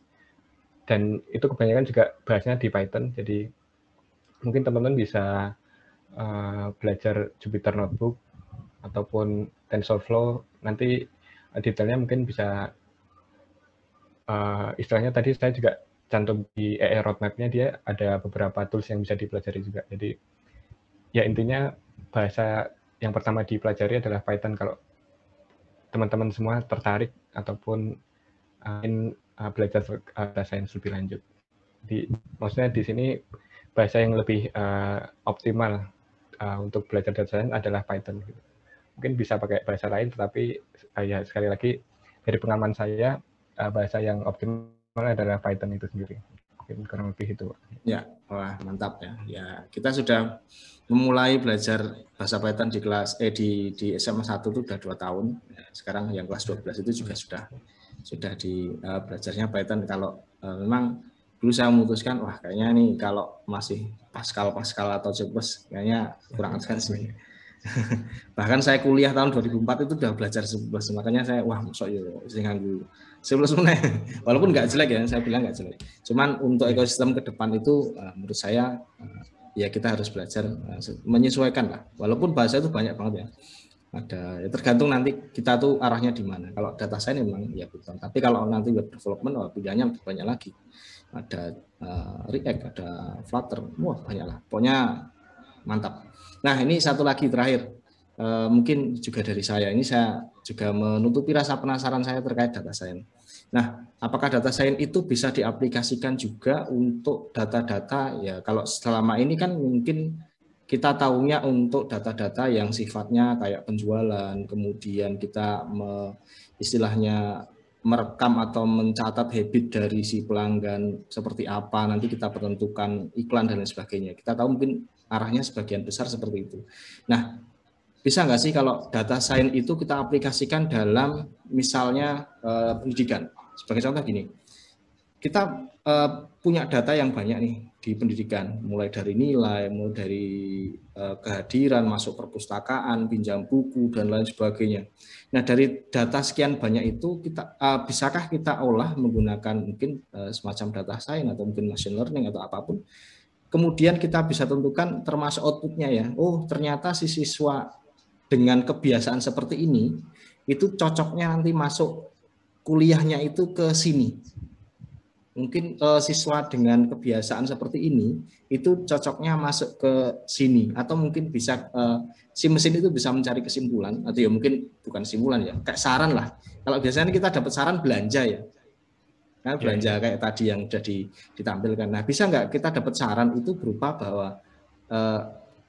dan itu kebanyakan juga bahasanya di Python. Jadi mungkin teman-teman bisa belajar Jupyter Notebook ataupun TensorFlow. Nanti detailnya mungkin bisa istilahnya tadi saya juga cantum di EE roadmap-nya, dia ada beberapa tools yang bisa dipelajari juga. Jadi ya intinya bahasa yang pertama dipelajari adalah Python kalau teman-teman semua tertarik ataupun ingin belajar data science lebih lanjut. Jadi maksudnya di sini bahasa yang lebih optimal untuk belajar data science adalah Python. Mungkin bisa pakai bahasa lain, tetapi ya sekali lagi dari pengalaman saya bahasa yang optimal adalah Python itu sendiri. Mungkin kurang lebih itu. Ya, wah mantap ya. Ya, kita sudah memulai belajar bahasa Python di kelas di SMA 1 itu sudah 2 tahun. Sekarang yang kelas 12 itu juga sudah di belajarnya Python. Kalau memang dulu saya memutuskan, wah kayaknya nih kalau masih Pascal atau C++ kayaknya kurang advance nih. Bahkan saya kuliah tahun 2004 itu udah belajar C++, makanya saya wah masuk yo sing nganggo C++ meneh. Walaupun nggak jelek ya, saya bilang nggak jelek. Cuman untuk ekosistem ke depan itu menurut saya ya kita harus belajar menyesuaikan lah. Walaupun bahasa itu banyak banget ya. Ada ya tergantung nanti kita tuh arahnya di mana. Kalau data science memang ya Python, tapi kalau nanti web development pilihannya banyak lagi. Ada React, ada Flutter, wah banyak lah. Pokoknya mantap. Nah ini satu lagi terakhir, mungkin juga dari saya. Ini saya juga menutupi rasa penasaran saya terkait data science. Nah, apakah data science itu bisa diaplikasikan juga untuk data-data ya? Kalau selama ini kan mungkin kita tahunya untuk data-data yang sifatnya kayak penjualan, kemudian kita istilahnya merekam atau mencatat habit dari si pelanggan seperti apa, nanti kita tentukan iklan dan lain sebagainya. Kita tahu mungkin arahnya sebagian besar seperti itu. Nah, bisa nggak sih kalau data science itu kita aplikasikan dalam misalnya pendidikan? Sebagai contoh gini, kita punya data yang banyak nih di pendidikan, mulai dari nilai, mulai dari kehadiran, masuk perpustakaan, pinjam buku, dan lain sebagainya. Nah, dari data sekian banyak itu, kita bisakah kita olah menggunakan mungkin semacam data science atau mungkin machine learning atau apapun. Kemudian kita bisa tentukan termasuk outputnya ya. Oh, ternyata si siswa dengan kebiasaan seperti ini, itu cocoknya nanti masuk kuliahnya itu ke sini. Mungkin siswa dengan kebiasaan seperti ini itu cocoknya masuk ke sini, atau mungkin bisa si mesin itu bisa mencari kesimpulan, atau ya mungkin bukan kesimpulan ya, kayak saran lah. Kalau biasanya kita dapat saran belanja ya, kan belanja kayak tadi yang sudah ditampilkan. Nah, bisa nggak kita dapat saran itu berupa bahwa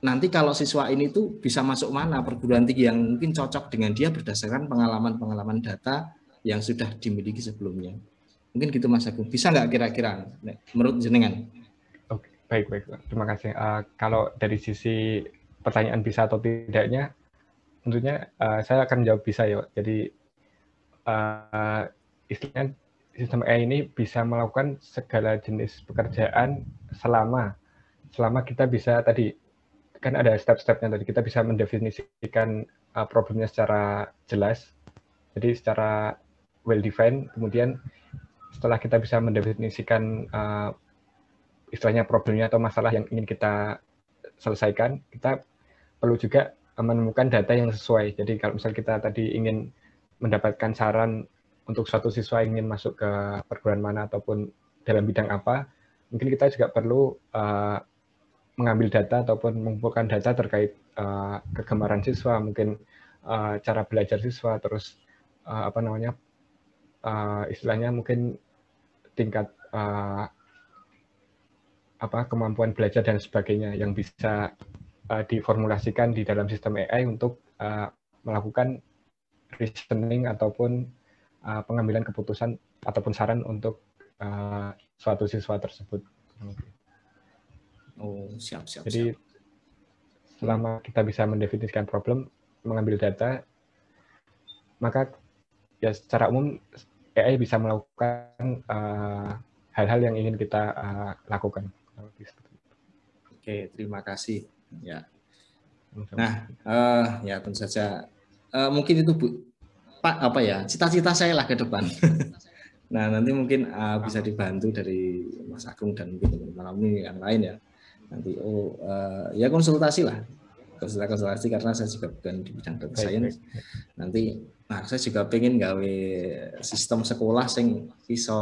nanti kalau siswa ini tuh bisa masuk mana perguruan tinggi yang mungkin cocok dengan dia berdasarkan pengalaman data yang sudah dimiliki sebelumnya. Mungkin gitu Mas Agung. Bisa nggak kira-kira menurut jenengan? Oke, baik. Terima kasih. Kalau dari sisi pertanyaan bisa atau tidaknya, tentunya saya akan jawab bisa ya. Jadi istilahnya sistem AI ini bisa melakukan segala jenis pekerjaan selama kita bisa tadi kan ada step-stepnya tadi, kita bisa mendefinisikan problemnya secara jelas, jadi secara well defined. Kemudian setelah kita bisa mendefinisikan istilahnya problemnya atau masalah yang ingin kita selesaikan, kita perlu juga menemukan data yang sesuai. Jadi kalau misalnya kita tadi ingin mendapatkan saran untuk suatu siswa ingin masuk ke perguruan mana ataupun dalam bidang apa, mungkin kita juga perlu mengambil data ataupun mengumpulkan data terkait kegemaran siswa, mungkin cara belajar siswa, terus istilahnya mungkin tingkat kemampuan belajar dan sebagainya yang bisa diformulasikan di dalam sistem AI untuk melakukan reasoning ataupun pengambilan keputusan ataupun saran untuk suatu siswa tersebut. Oh, siap. Jadi selama kita bisa mendefinisikan problem, mengambil data, maka ya secara umum AI bisa melakukan hal-hal yang ingin kita lakukan. Oke, terima kasih. Ya. Nah, ya tentu saja mungkin itu Pak cita-cita saya lah ke depan. Nah, nanti mungkin bisa dibantu dari Mas Agung dan mungkin teman-teman yang lain ya. Nanti ya konsultasi karena saya juga bukan di bidang data science. Nanti saya juga pengen gawe sistem sekolah yang bisa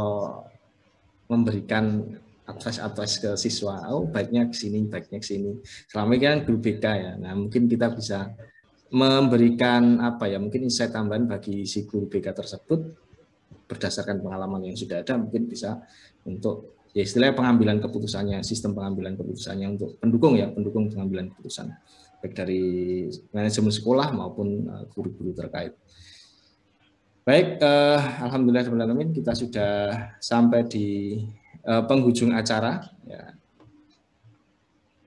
memberikan advice ke siswa. Oh, baiknya ke sini. Selama ini kan guru BK ya. Nah, mungkin kita bisa memberikan mungkin insight tambahan bagi si guru BK tersebut berdasarkan pengalaman yang sudah ada, mungkin bisa untuk ya istilahnya pengambilan keputusannya, sistem pengambilan keputusannya untuk pendukung pengambilan keputusan baik dari manajemen sekolah maupun guru-guru terkait. Baik, alhamdulillah teman-teman, kita sudah sampai di penghujung acara. Ya.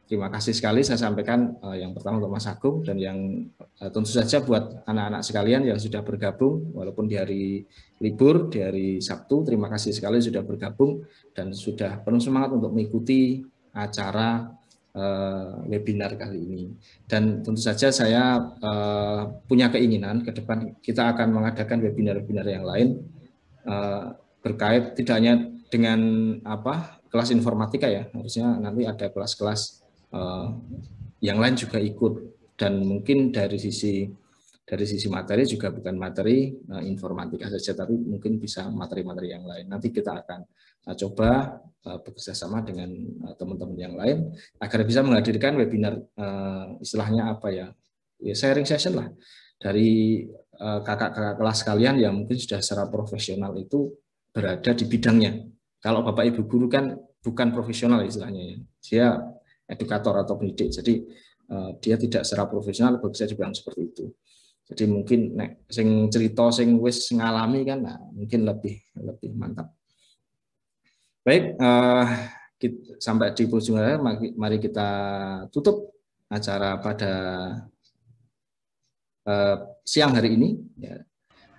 Terima kasih sekali saya sampaikan yang pertama untuk Mas Agung dan yang tentu saja buat anak-anak sekalian yang sudah bergabung walaupun di hari libur, di hari Sabtu. Terima kasih sekali sudah bergabung dan sudah penuh semangat untuk mengikuti acara webinar kali ini. Dan tentu saja saya punya keinginan ke depan kita akan mengadakan webinar-webinar yang lain berkait tidak hanya dengan kelas informatika ya, harusnya nanti ada kelas-kelas yang lain juga ikut, dan mungkin dari sisi materi juga bukan materi informatika saja, tapi mungkin bisa materi-materi yang lain. Nanti kita akan coba bekerja sama dengan teman-teman yang lain agar bisa menghadirkan webinar istilahnya sharing session lah dari kakak-kakak kelas kalian yang mungkin sudah secara profesional itu berada di bidangnya. Kalau Bapak Ibu guru kan bukan profesional istilahnya ya. Dia edukator atau pendidik. Jadi dia tidak secara profesional bisa dibilang seperti itu. Jadi mungkin sing cerita sing wis ngalami kan mungkin lebih mantap. Baik, sampai di penghujung akhir, mari kita tutup acara pada siang hari ini ya,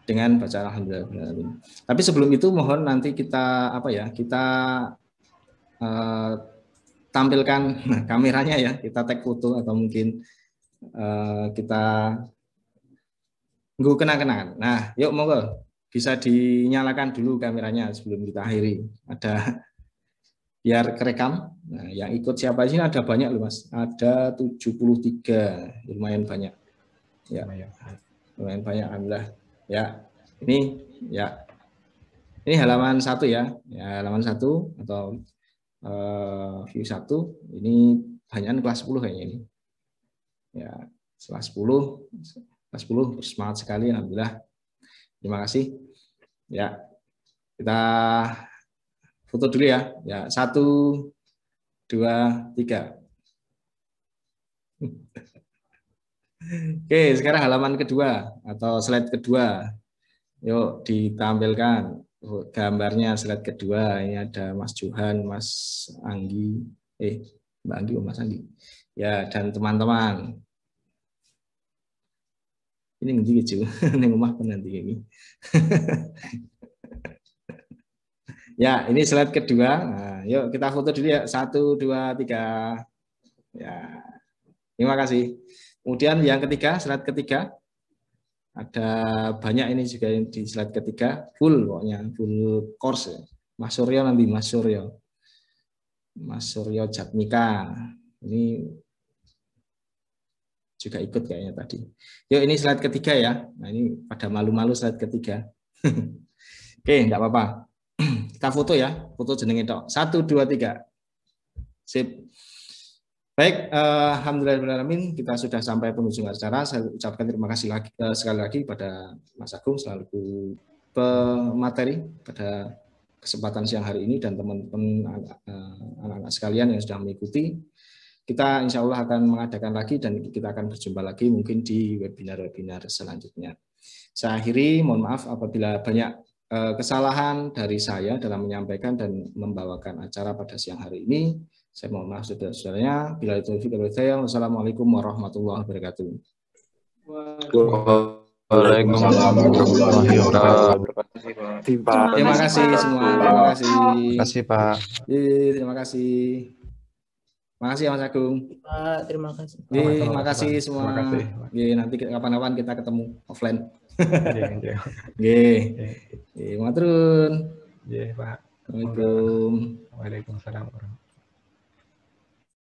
dengan bacaan alhamdulillah. Tapi sebelum itu mohon nanti kita tampilkan kameranya ya, kita tag foto atau mungkin kita nunggu kenang-kenangan. Nah, yuk monggo bisa dinyalakan dulu kameranya sebelum kita akhiri. Ada biar kerekam. Nah, yang ikut siapa sih? Ada banyak loh Mas. Ada 73, lumayan banyak. Ya, lumayan banyak alhamdulillah. Ya, ini halaman 1 ya. Ya, halaman 1 atau view 1. Ini banyakan kelas 10 kayaknya ini. Ya, kelas 10 bersemangat sekali alhamdulillah. Terima kasih. Ya, kita foto dulu ya. Ya, 1, 2, 3. Oke, sekarang halaman kedua atau slide kedua. Yuk ditampilkan gambarnya slide kedua. Ini ada Mas Johan, Mas Anggi, Mbak Anggi, Mas Anggi. Ya, dan teman-teman. Ini ngendi gitu, ini rumah pun nanti ini. Ya, ini slide kedua. Nah, yuk kita foto dulu ya. 1, 2, 3. Ya, terima kasih. Kemudian yang ketiga, slide ketiga. Ada banyak ini juga di slide ketiga. Full pokoknya, full course ya. Mas Suryo nanti, Mas Suryo Jatmika. Ini juga ikut kayaknya tadi. Yuk ini slide ketiga ya. Nah ini pada malu-malu slide ketiga. Oke, enggak apa-apa. Kita foto ya, foto jenenge tok. 1, 2, 3. Sip. Baik, alhamdulillahirrahmanirrahim, kita sudah sampai penghujung acara. Saya ucapkan terima kasih sekali lagi pada Mas Agung selaku pemateri pada kesempatan siang hari ini dan teman-teman anak-anak sekalian yang sudah mengikuti. Kita insya Allah akan mengadakan lagi dan kita akan berjumpa lagi mungkin di webinar-webinar selanjutnya. Saya akhiri, mohon maaf apabila banyak kesalahan dari saya dalam menyampaikan dan membawakan acara pada siang hari ini. Saya mohon maaf saudara-saudaranya. Bila itu wassalamualaikum warahmatullahi wabarakatuh. Waalaikumsalam warahmatullahi wabarakatuh. Terima kasih semua. Terima kasih. Terima kasih Pak. Terima kasih. Terima kasih Mas Agung. Pak, terima kasih. Terima kasih semua. Terima kasih. Nanti kapan-kapan kita ketemu offline. Nggih. Maturun. Nggih, Pak. Assalamualaikum. Waalaikumsalam warahmatullahi wabarakatuh.